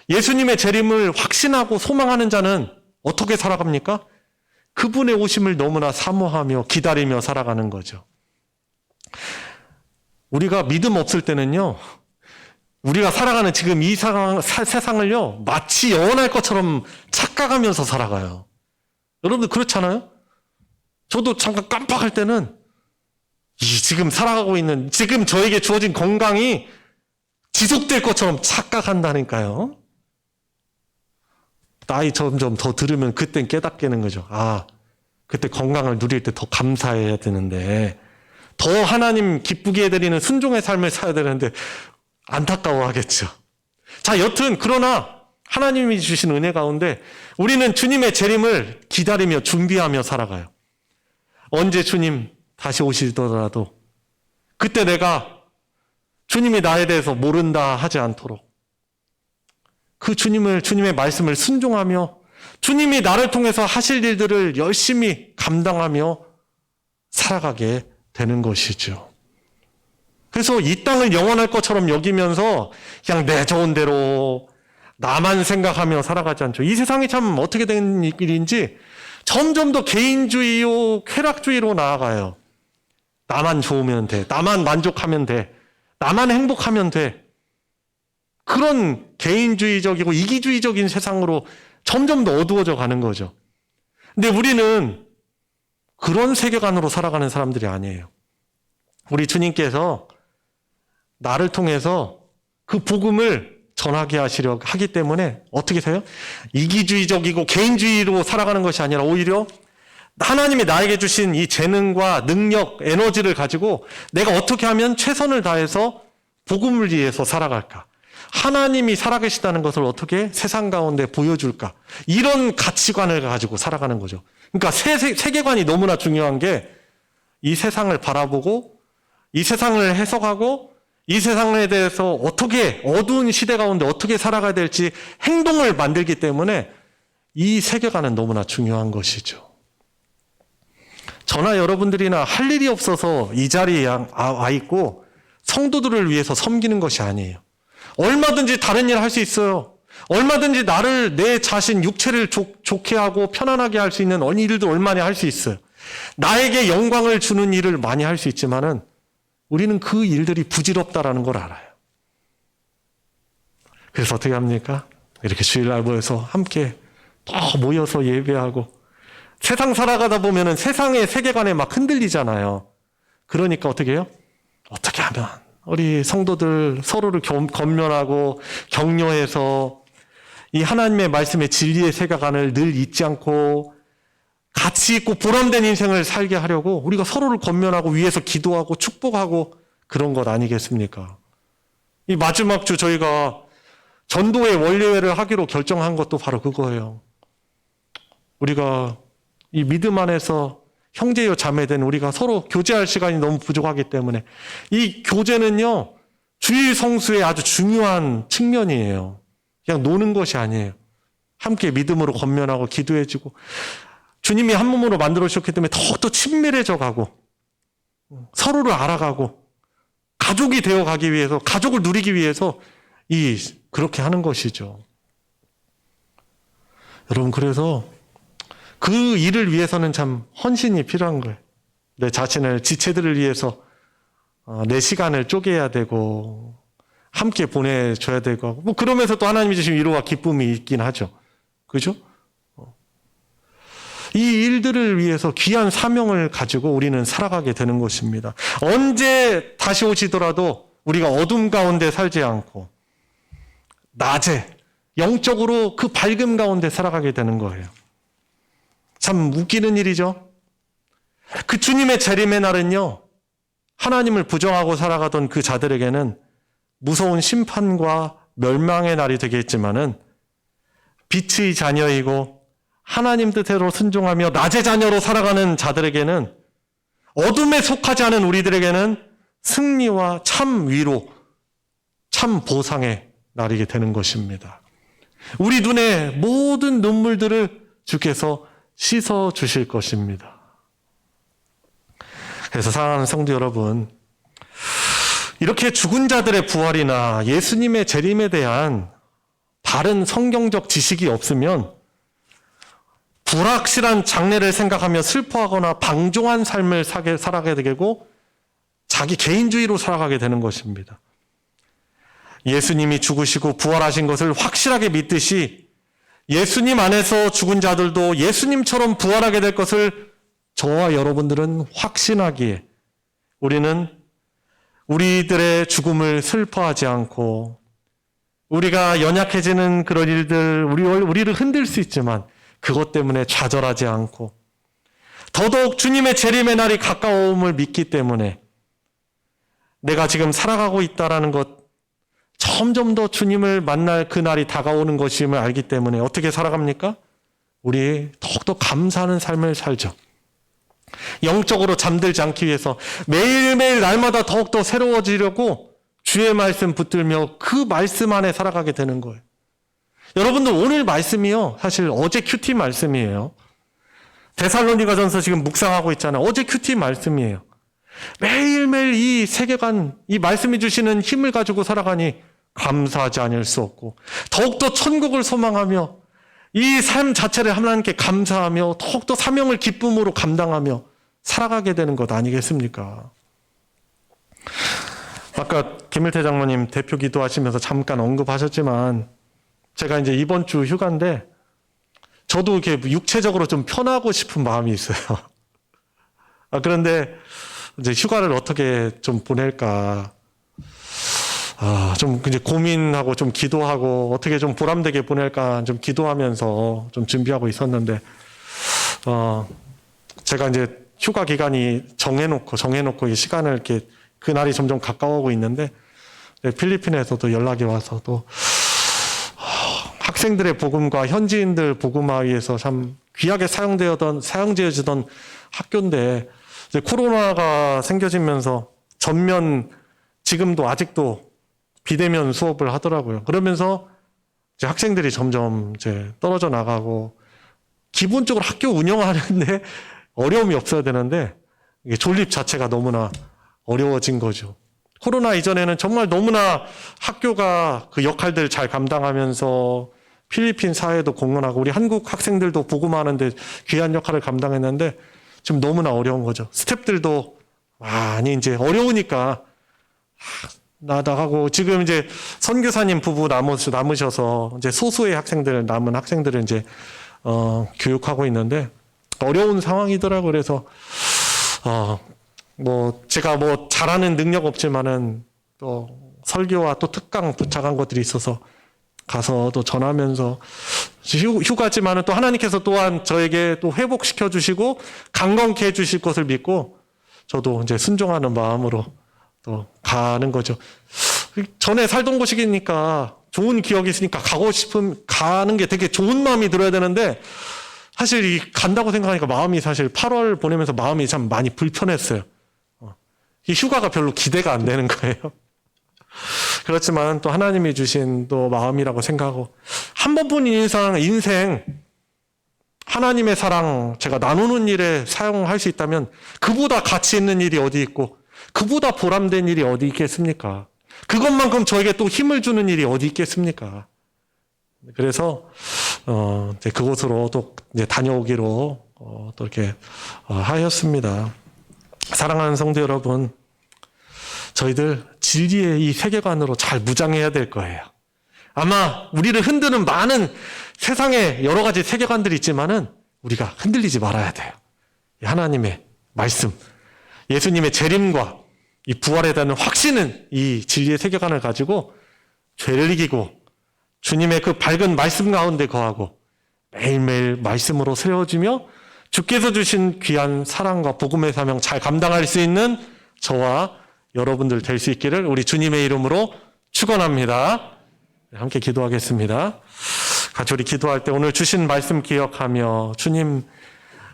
예수님의 재림을 확신하고 소망하는 자는 어떻게 살아갑니까? 그분의 오심을 너무나 사모하며 기다리며 살아가는 거죠. 우리가 믿음 없을 때는요, 우리가 살아가는 지금 이 세상을요, 마치 영원할 것처럼 착각하면서 살아가요. 여러분들 그렇잖아요? 저도 잠깐 깜빡할 때는 지금 살아가고 있는, 지금 저에게 주어진 건강이 지속될 것처럼 착각한다니까요. 나이 점점 더 들으면 그땐 깨닫게는 거죠. 아, 그때 건강을 누릴 때 더 감사해야 되는데, 더 하나님 기쁘게 해드리는 순종의 삶을 살아야 되는데 안타까워하겠죠. 자, 여튼 그러나 하나님이 주신 은혜 가운데 우리는 주님의 재림을 기다리며 준비하며 살아가요. 언제 주님 다시 오시더라도 그때 내가 주님이 나에 대해서 모른다 하지 않도록 그 주님의 말씀을 순종하며 주님이 나를 통해서 하실 일들을 열심히 감당하며 살아가게 되는 것이죠. 그래서 이 땅을 영원할 것처럼 여기면서 그냥 내 좋은 대로 나만 생각하며 살아가지 않죠. 이 세상이 참 어떻게 된 일인지 점점 더 개인주의요, 쾌락주의로 나아가요. 나만 좋으면 돼. 나만 만족하면 돼. 나만 행복하면 돼. 그런 개인주의적이고 이기주의적인 세상으로 점점 더 어두워져 가는 거죠. 근데 우리는 그런 세계관으로 살아가는 사람들이 아니에요. 우리 주님께서 나를 통해서 그 복음을 전하게 하기 때문에 어떻게 해요? 이기주의적이고 개인주의로 살아가는 것이 아니라 오히려 하나님이 나에게 주신 이 재능과 능력, 에너지를 가지고 내가 어떻게 하면 최선을 다해서 복음을 위해서 살아갈까? 하나님이 살아계시다는 것을 어떻게 세상 가운데 보여줄까? 이런 가치관을 가지고 살아가는 거죠. 그러니까 세계관이 너무나 중요한 게 이 세상을 바라보고 이 세상을 해석하고 이 세상에 대해서 어떻게 어두운 시대 가운데 어떻게 살아가야 될지 행동을 만들기 때문에 이 세계관은 너무나 중요한 것이죠. 저나 여러분들이나 할 일이 없어서 이 자리에 와 있고 성도들을 위해서 섬기는 것이 아니에요. 얼마든지 다른 일 할 수 있어요. 얼마든지 내 자신, 육체를 좋게 하고 편안하게 할 수 있는 일도 얼마나 할 수 있어요. 나에게 영광을 주는 일을 많이 할 수 있지만은 우리는 그 일들이 부질없다라는 걸 알아요. 그래서 어떻게 합니까? 이렇게 주일날 모여서 함께 더 모여서 예배하고 세상 살아가다 보면은 세상의 세계관에 막 흔들리잖아요. 그러니까 어떻게 해요? 어떻게 하면 우리 성도들 서로를 권면하고 격려해서 이 하나님의 말씀의 진리의 세계관을 늘 잊지 않고 가치 있고 보람된 인생을 살게 하려고 우리가 서로를 권면하고 위해서 기도하고 축복하고 그런 것 아니겠습니까? 이 마지막 주 저희가 전도의 원례회를 하기로 결정한 것도 바로 그거예요. 우리가 이 믿음 안에서 형제요 자매된 우리가 서로 교제할 시간이 너무 부족하기 때문에 이 교제는요 주일 성수의 아주 중요한 측면이에요. 그냥 노는 것이 아니에요. 함께 믿음으로 권면하고 기도해주고 주님이 한 몸으로 만들어 주셨기 때문에 더욱더 친밀해져 가고 서로를 알아가고 가족이 되어 가기 위해서 가족을 누리기 위해서 그렇게 하는 것이죠. 여러분 그래서 그 일을 위해서는 참 헌신이 필요한 거예요. 내 자신을 지체들을 위해서 내 시간을 쪼개야 되고 함께 보내줘야 되고 뭐 그러면서 또 하나님이 주신 위로와 기쁨이 있긴 하죠. 그죠? 이 일들을 위해서 귀한 사명을 가지고 우리는 살아가게 되는 것입니다. 언제 다시 오시더라도 우리가 어둠 가운데 살지 않고 낮에 영적으로 그 밝음 가운데 살아가게 되는 거예요. 참 웃기는 일이죠. 그 주님의 재림의 날은요, 하나님을 부정하고 살아가던 그 자들에게는 무서운 심판과 멸망의 날이 되겠지만은 빛의 자녀이고 하나님 뜻대로 순종하며 낮의 자녀로 살아가는 자들에게는 어둠에 속하지 않은 우리들에게는 승리와 참 위로, 참 보상의 날이게 되는 것입니다. 우리 눈의 모든 눈물들을 주께서 씻어 주실 것입니다. 그래서 사랑하는 성도 여러분, 이렇게 죽은 자들의 부활이나 예수님의 재림에 대한 다른 성경적 지식이 없으면 불확실한 장래를 생각하며 슬퍼하거나 방종한 삶을 살아가게 되고 자기 개인주의로 살아가게 되는 것입니다. 예수님이 죽으시고 부활하신 것을 확실하게 믿듯이 예수님 안에서 죽은 자들도 예수님처럼 부활하게 될 것을 저와 여러분들은 확신하기에 우리는 우리들의 죽음을 슬퍼하지 않고 우리가 연약해지는 그런 일들, 우리를 흔들 수 있지만 그것 때문에 좌절하지 않고 더더욱 주님의 재림의 날이 가까움을 믿기 때문에 내가 지금 살아가고 있다라는 것, 점점 더 주님을 만날 그 날이 다가오는 것임을 알기 때문에 어떻게 살아갑니까? 우리 더욱더 감사하는 삶을 살죠. 영적으로 잠들지 않기 위해서 매일매일 날마다 더욱더 새로워지려고 주의 말씀 붙들며 그 말씀 안에 살아가게 되는 거예요. 여러분들 오늘 말씀이요, 사실 어제 큐티 말씀이에요. 데살로니가전서 지금 묵상하고 있잖아요. 어제 큐티 말씀이에요. 매일매일 이 세계관, 이 말씀이 주시는 힘을 가지고 살아가니 감사하지 않을 수 없고 더욱더 천국을 소망하며 이 삶 자체를 하나님께 감사하며 더욱더 사명을 기쁨으로 감당하며 살아가게 되는 것 아니겠습니까? 아까 김일태 장로님 대표 기도하시면서 잠깐 언급하셨지만 제가 이제 이번 주 휴가인데 저도 이렇게 육체적으로 좀 편하고 싶은 마음이 있어요. 그런데 이제 휴가를 어떻게 좀 보낼까 좀 이제 고민하고 좀 기도하고 어떻게 좀 보람되게 보낼까 좀 기도하면서 좀 준비하고 있었는데 제가 이제 휴가 기간이 정해놓고 이 시간을 이렇게 그날이 점점 가까워오고 있는데 필리핀에서도 연락이 와서 또 학생들의 복음과 현지인들 복음화위해서 참 귀하게 사용되어지던 학교인데 이제 코로나가 생겨지면서 전면 지금도 아직도 비대면 수업을 하더라고요. 그러면서 이제 학생들이 점점 이제 떨어져 나가고 기본적으로 학교 운영하는데 어려움이 없어야 되는데 이게 존립 자체가 너무나 어려워진 거죠. 코로나 이전에는 정말 너무나 학교가 그 역할들 잘 감당하면서 필리핀 사회도 공헌하고 우리 한국 학생들도 복음하는데 귀한 역할을 감당했는데 지금 너무나 어려운 거죠. 스태프들도 많이 이제 어려우니까 나가고 지금 이제 선교사님 부부 남으셔서 이제 소수의 남은 학생들을 이제 교육하고 있는데 어려운 상황이더라고요. 그래서 제가 잘하는 능력 없지만은 또 설교와 또 특강 부탁한 것들이 있어서 가서 또 전하면서 휴가지만은 또 하나님께서 또한 저에게 또 회복시켜 주시고 강건케 해 주실 것을 믿고 저도 이제 순종하는 마음으로 또 가는 거죠. 전에 살던 곳이니까 좋은 기억이 있으니까 가는 게 되게 좋은 마음이 들어야 되는데 사실 간다고 생각하니까 마음이 사실 8월 보내면서 마음이 참 많이 불편했어요. 이 휴가가 별로 기대가 안 되는 거예요. 그렇지만 또 하나님이 주신 또 마음이라고 생각하고 한 번뿐인 인생 하나님의 사랑 제가 나누는 일에 사용할 수 있다면 그보다 가치 있는 일이 어디 있고 그보다 보람된 일이 어디 있겠습니까? 그것만큼 저에게 또 힘을 주는 일이 어디 있겠습니까? 그래서 이제 그곳으로 또 이제 다녀오기로 또 이렇게 하였습니다. 사랑하는 성도 여러분, 저희들 진리의 이 세계관으로 잘 무장해야 될 거예요. 아마 우리를 흔드는 많은 세상에 여러 가지 세계관들이 있지만은 우리가 흔들리지 말아야 돼요. 하나님의 말씀, 예수님의 재림과 이 부활에 대한 확신은 이 진리의 세계관을 가지고 죄를 이기고 주님의 그 밝은 말씀 가운데 거하고 매일매일 말씀으로 세워지며 주께서 주신 귀한 사랑과 복음의 사명 잘 감당할 수 있는 저와 여러분들 될 수 있기를 우리 주님의 이름으로 축원합니다. 함께 기도하겠습니다. 같이 우리 기도할 때 오늘 주신 말씀 기억하며 주님,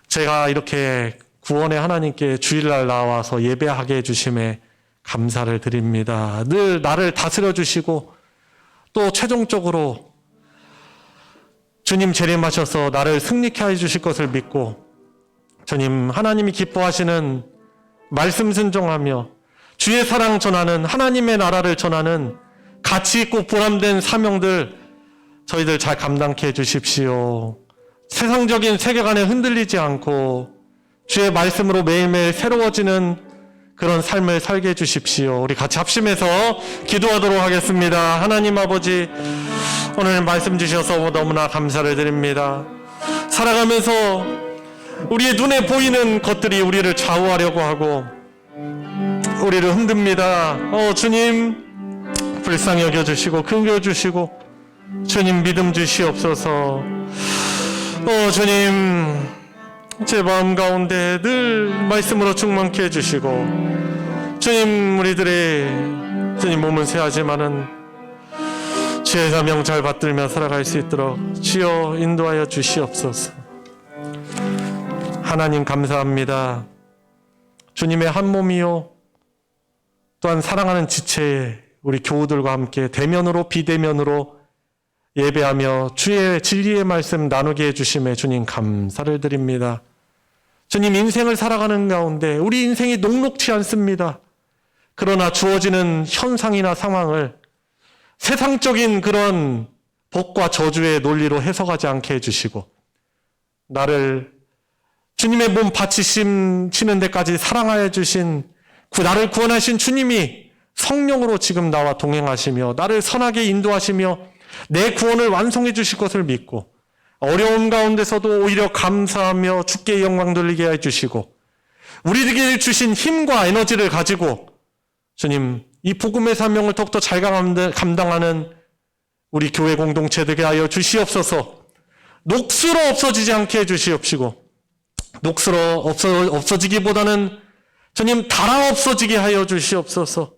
제가 이렇게 구원의 하나님께 주일날 나와서 예배하게 해주심에 감사를 드립니다. 늘 나를 다스려 주시고 또 최종적으로 주님 재림하셔서 나를 승리케 해주실 것을 믿고 주님 하나님이 기뻐하시는 말씀 순종하며 주의 사랑 전하는 하나님의 나라를 전하는 가치 있고 보람된 사명들 저희들 잘 감당케 해주십시오. 세상적인 세계관에 흔들리지 않고 주의 말씀으로 매일매일 새로워지는 그런 삶을 살게 해주십시오. 우리 같이 합심해서 기도하도록 하겠습니다. 하나님 아버지, 오늘 말씀 주셔서 너무나 감사를 드립니다. 살아가면서 우리의 눈에 보이는 것들이 우리를 좌우하려고 하고 우리를 흔듭니다. 주님, 불쌍히 여겨주시고 긍겨주시고 주님 믿음 주시옵소서. 주님 제 마음 가운데 늘 말씀으로 충만케 해주시고 주님 우리들의 주님 몸은 쇠하지만은 주의 사명 잘 받들며 살아갈 수 있도록 주여 인도하여 주시옵소서. 하나님 감사합니다. 주님의 한 몸이요 또한 사랑하는 지체의 우리 교우들과 함께 대면으로 비대면으로 예배하며 주의 진리의 말씀 나누게 해주심에 주님 감사를 드립니다. 주님 인생을 살아가는 가운데 우리 인생이 녹록지 않습니다. 그러나 주어지는 현상이나 상황을 세상적인 그런 복과 저주의 논리로 해석하지 않게 해주시고 나를 주님의 몸 바치시는 데까지 사랑하여 주신 나를 구원하신 주님이 성령으로 지금 나와 동행하시며 나를 선하게 인도하시며 내 구원을 완성해 주실 것을 믿고 어려움 가운데서도 오히려 감사하며 주께 영광 돌리게 해주시고 우리에게 주신 힘과 에너지를 가지고 주님 이 복음의 사명을 더욱더 잘 감당하는 우리 교회 공동체 되게 하여 주시옵소서. 녹수로 없어지지 않게 해주시옵시고 녹수로 없어지기보다는 주님 달아 없어지게 하여 주시옵소서.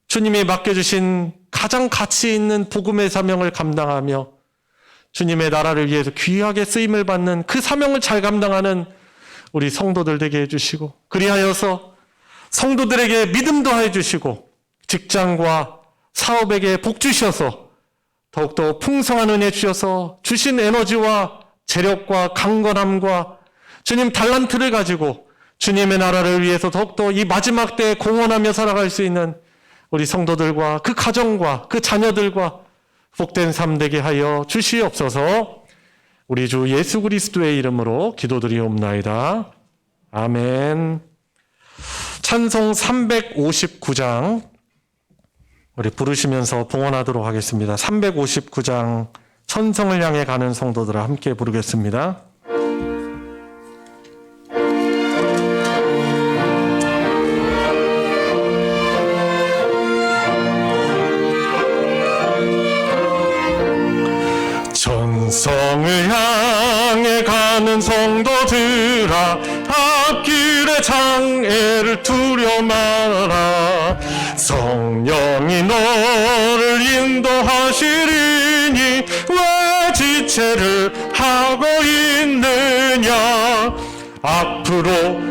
주님이 맡겨주신 가장 가치 있는 복음의 사명을 감당하며 주님의 나라를 위해서 귀하게 쓰임을 받는 그 사명을 잘 감당하는 우리 성도들 되게 해주시고 그리하여서 성도들에게 믿음도 해주시고 직장과 사업에게 복 주셔서 더욱더 풍성한 은혜 주셔서 주신 에너지와 재력과 강건함과 주님 달란트를 가지고 주님의 나라를 위해서 더욱더 이 마지막 때에 공헌하며 살아갈 수 있는 우리 성도들과 그 가정과 그 자녀들과 복된 삶 되게 하여 주시옵소서. 우리 주 예수 그리스도의 이름으로 기도드리옵나이다. 아멘. 찬송 359장 우리 부르시면서 봉헌하도록 하겠습니다. 359장 천성을 향해 가는 성도들아 함께 부르겠습니다. 천성을 향해 가는 성도들아 앞길에 장애를 두려 말아라. 성령이 너를 인도하시리니 왜 지체를 하고 있느냐. 앞으로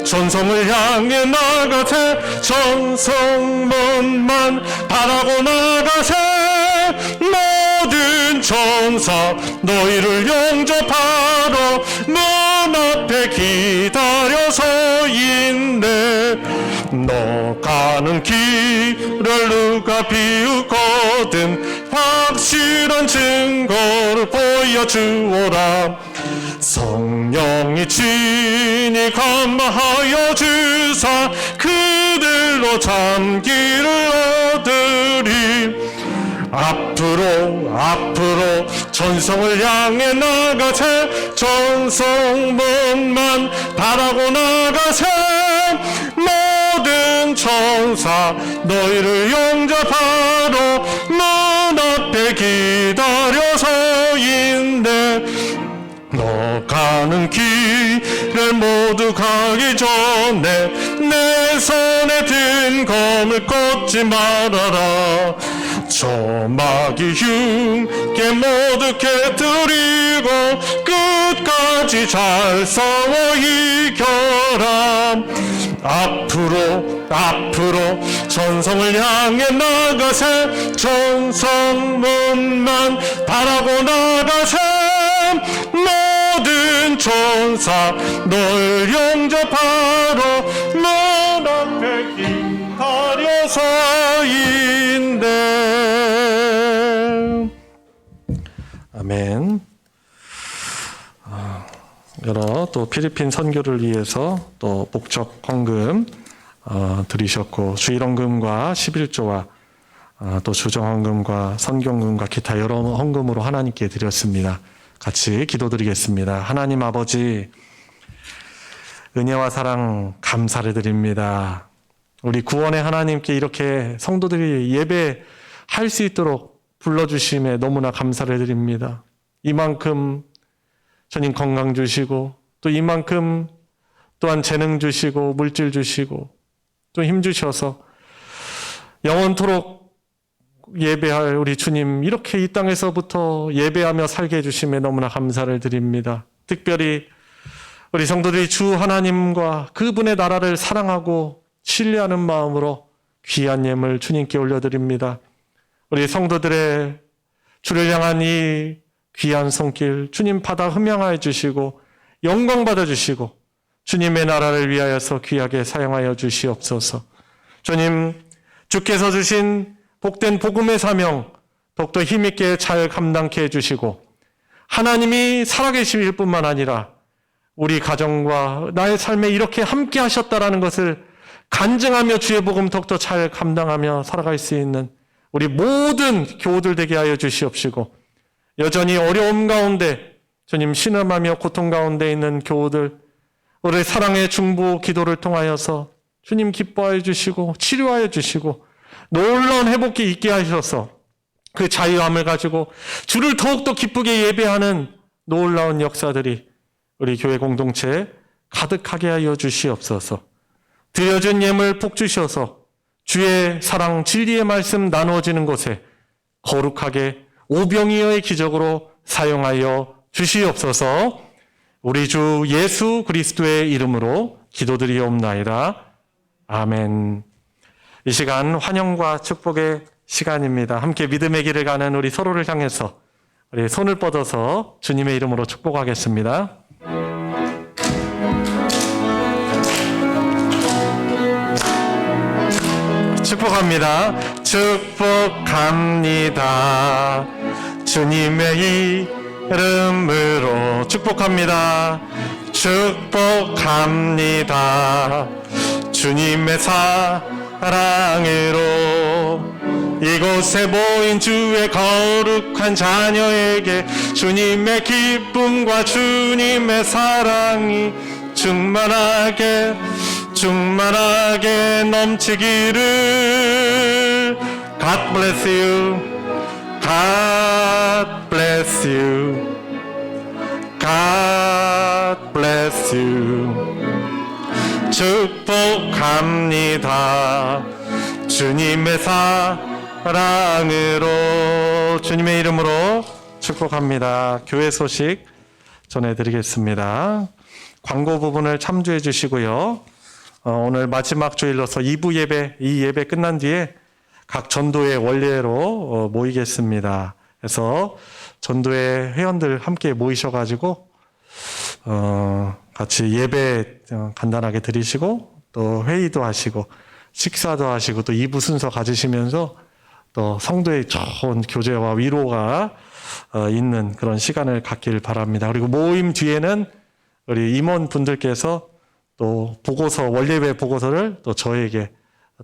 전성을 향해 나가세. 전성문만 바라고 나가세. 모든 천사 너희를 영접하러 문 앞에 기다려서 있네. 너 가는 길을 누가 비웃거든 확실한 증거를 보여주오라. 성령이 친히 감화하여 주사 그들로 잠기를 얻으리. 앞으로 전성을 향해 나가세. 전성문만 바라고 나가세. 모든 천사 너희를 영접하러 문 앞에 기다려서 있네. 너 가는 길을 모두 가기 전에 내 손에 든 검을 꽂지 말아라. 저마귀 흉계 모두 깨뜨리고 끝까지 잘 싸워 이겨라. 앞으로 전성을 향해 나가세. 전성문만 바라고 나가세. 모든 천사 널 영접하러 문 앞에 기다려서 있네. 아멘. 여러 또 필리핀 선교를 위해서 또 목적 헌금 드리셨고 주일헌금과 11조와 또 주정헌금과 선경금과 기타 여러 헌금으로 하나님께 드렸습니다. 같이 기도드리겠습니다. 하나님 아버지, 은혜와 사랑 감사를 드립니다. 우리 구원의 하나님께 이렇게 성도들이 예배할 수 있도록 불러주심에 너무나 감사를 드립니다. 이만큼 주님 건강 주시고 또 이만큼 또한 재능 주시고 물질 주시고 또 힘 주셔서 영원토록 예배할 우리 주님 이렇게 이 땅에서부터 예배하며 살게 해주심에 너무나 감사를 드립니다. 특별히 우리 성도들이 주 하나님과 그분의 나라를 사랑하고 신뢰하는 마음으로 귀한 예물 주님께 올려드립니다. 우리 성도들의 주를 향한 이 귀한 손길 주님 받아 흠양하여 주시고 영광 받아 주시고 주님의 나라를 위하여서 귀하게 사용하여 주시옵소서. 주님, 주께서 주신 복된 복음의 사명 더욱더 힘있게 잘 감당케 해주시고 하나님이 살아계실 뿐만 아니라 우리 가정과 나의 삶에 이렇게 함께 하셨다라는 것을 간증하며 주의 복음 더욱더 잘 감당하며 살아갈 수 있는 우리 모든 교우들 되게 하여 주시옵시고 여전히 어려움 가운데 주님 신음하며 고통 가운데 있는 교우들 우리 사랑의 중보 기도를 통하여서 주님 기뻐하여 주시고 치료하여 주시고 놀라운 회복이 있게 하셔서 그 자유함을 가지고 주를 더욱더 기쁘게 예배하는 놀라운 역사들이 우리 교회 공동체에 가득하게 하여 주시옵소서. 드려진 예물 복 주셔서 주의 사랑 진리의 말씀 나누어지는 곳에 거룩하게 오병이어의 기적으로 사용하여 주시옵소서. 우리 주 예수 그리스도의 이름으로 기도드리옵나이다. 아멘. 이 시간 환영과 축복의 시간입니다. 함께 믿음의 길을 가는 우리 서로를 향해서 우리 손을 뻗어서 주님의 이름으로 축복하겠습니다. 축복합니다. 축복합니다. 주님의 이름으로 축복합니다. 축복합니다. 주님의 사랑으로 이곳에 모인 주의 거룩한 자녀에게 주님의 기쁨과 주님의 사랑이 충만하게 넘치기를. God bless you. God bless you. God bless you. 축복합니다. 주님의 사랑으로 주님의 이름으로 축복합니다. 교회 소식 전해드리겠습니다. 광고 부분을 참조해 주시고요. 오늘 마지막 주일로서 2부 예배, 이 예배 끝난 뒤에 각 전도회 원례로 모이겠습니다. 그래서 전도회 회원들 함께 모이셔가지고 같이 예배 간단하게 드리시고 또 회의도 하시고 식사도 하시고 또 2부 순서 가지시면서 또 성도의 좋은 교제와 위로가 있는 그런 시간을 갖길 바랍니다. 그리고 모임 뒤에는 우리 임원분들께서 또 보고서, 원례회 보고서를 또 저에게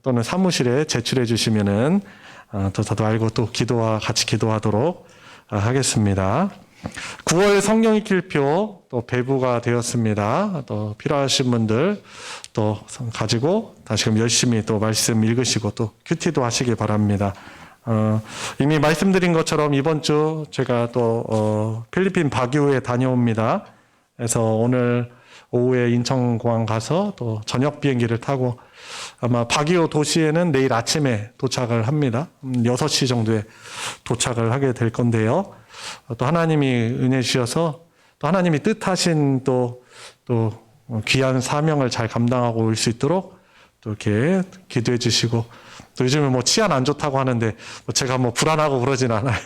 또는 사무실에 제출해 주시면은 또 저도 알고 또 같이 기도하도록 하겠습니다. 9월 성경 읽기표 또 배부가 되었습니다. 또 필요하신 분들 또 가지고 다시금 열심히 또 말씀 읽으시고 또 큐티도 하시기 바랍니다. 이미 말씀드린 것처럼 이번 주 제가 또 필리핀 바교에 다녀옵니다. 그래서 오늘 오후에 인천공항 가서 또 저녁 비행기를 타고 아마 바기오 도시에는 내일 아침에 도착을 합니다. 6시 정도에 도착을 하게 될 건데요. 또 하나님이 은혜 주셔서 또 하나님이 뜻하신 또 귀한 사명을 잘 감당하고 올 수 있도록 또 이렇게 기도해 주시고 또 요즘에 뭐 치안 안 좋다고 하는데 제가 뭐 불안하고 그러진 않아요.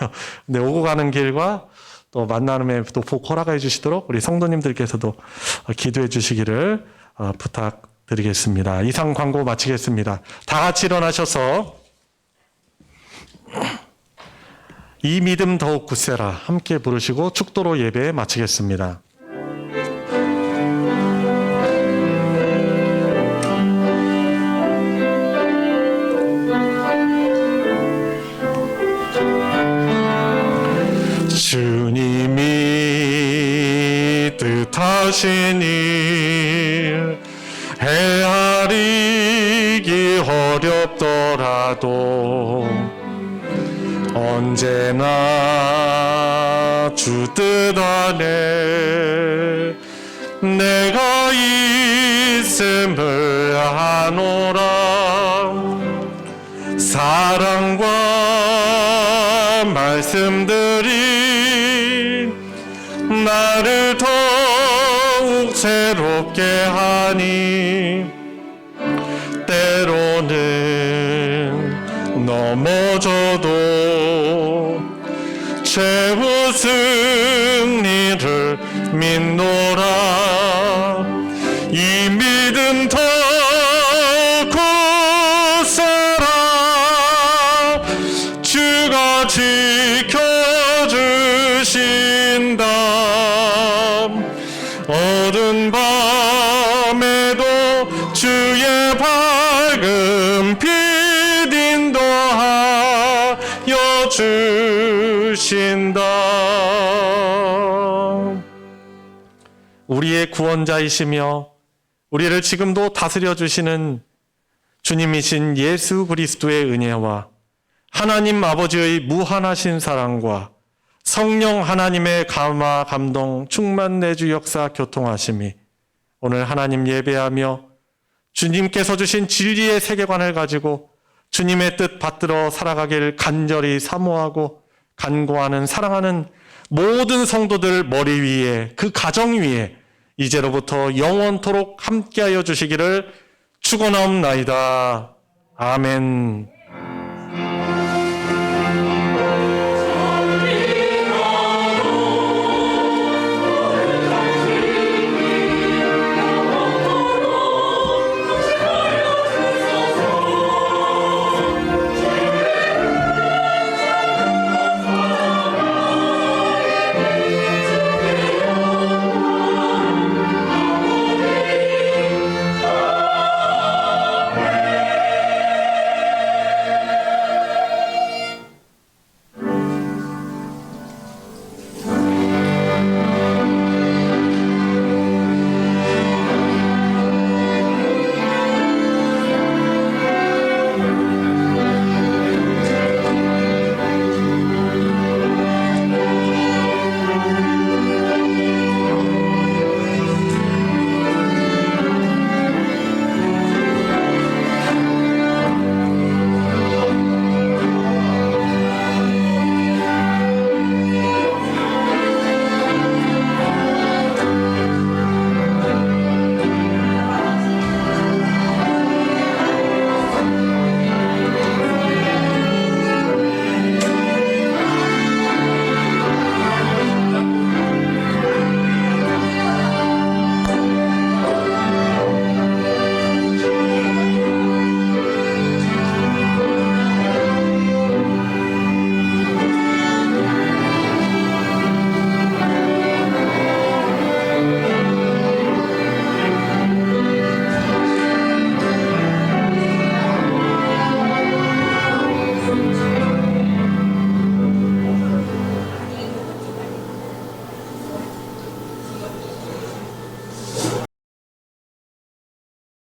근데 오고 가는 길과 또 만남에 또 복 허락해 주시도록 우리 성도님들께서도 기도해 주시기를 부탁드리겠습니다. 이상 광고 마치겠습니다. 다 같이 일어나셔서 이 믿음 더욱 굳세라 함께 부르시고 축도로 예배 마치겠습니다. 주님이 뜻하신 일 헤아리기 어렵더라도 언제나 주 뜻 안에 내가 있음을 아노라. 사랑과 말씀들이 나를 더욱 새롭게 하니 때로는 넘어져도 최후 승리를 믿노라. 이 믿음 더 굳세라. 주가 지켜주신다. 어두운 밤에도 주의 밝은 빛 인도하여 주신다. 우리의 구원자이시며 우리를 지금도 다스려 주시는 주님이신 예수 그리스도의 은혜와 하나님 아버지의 무한하신 사랑과 성령 하나님의 감화 감동 충만 내주 역사 교통하심이 오늘 하나님 예배하며 주님께서 주신 진리의 세계관을 가지고 주님의 뜻 받들어 살아가길 간절히 사모하고 간구하는 사랑하는 모든 성도들 머리 위에 그 가정 위에 이제로부터 영원토록 함께하여 주시기를 축원하옵나이다. 아멘.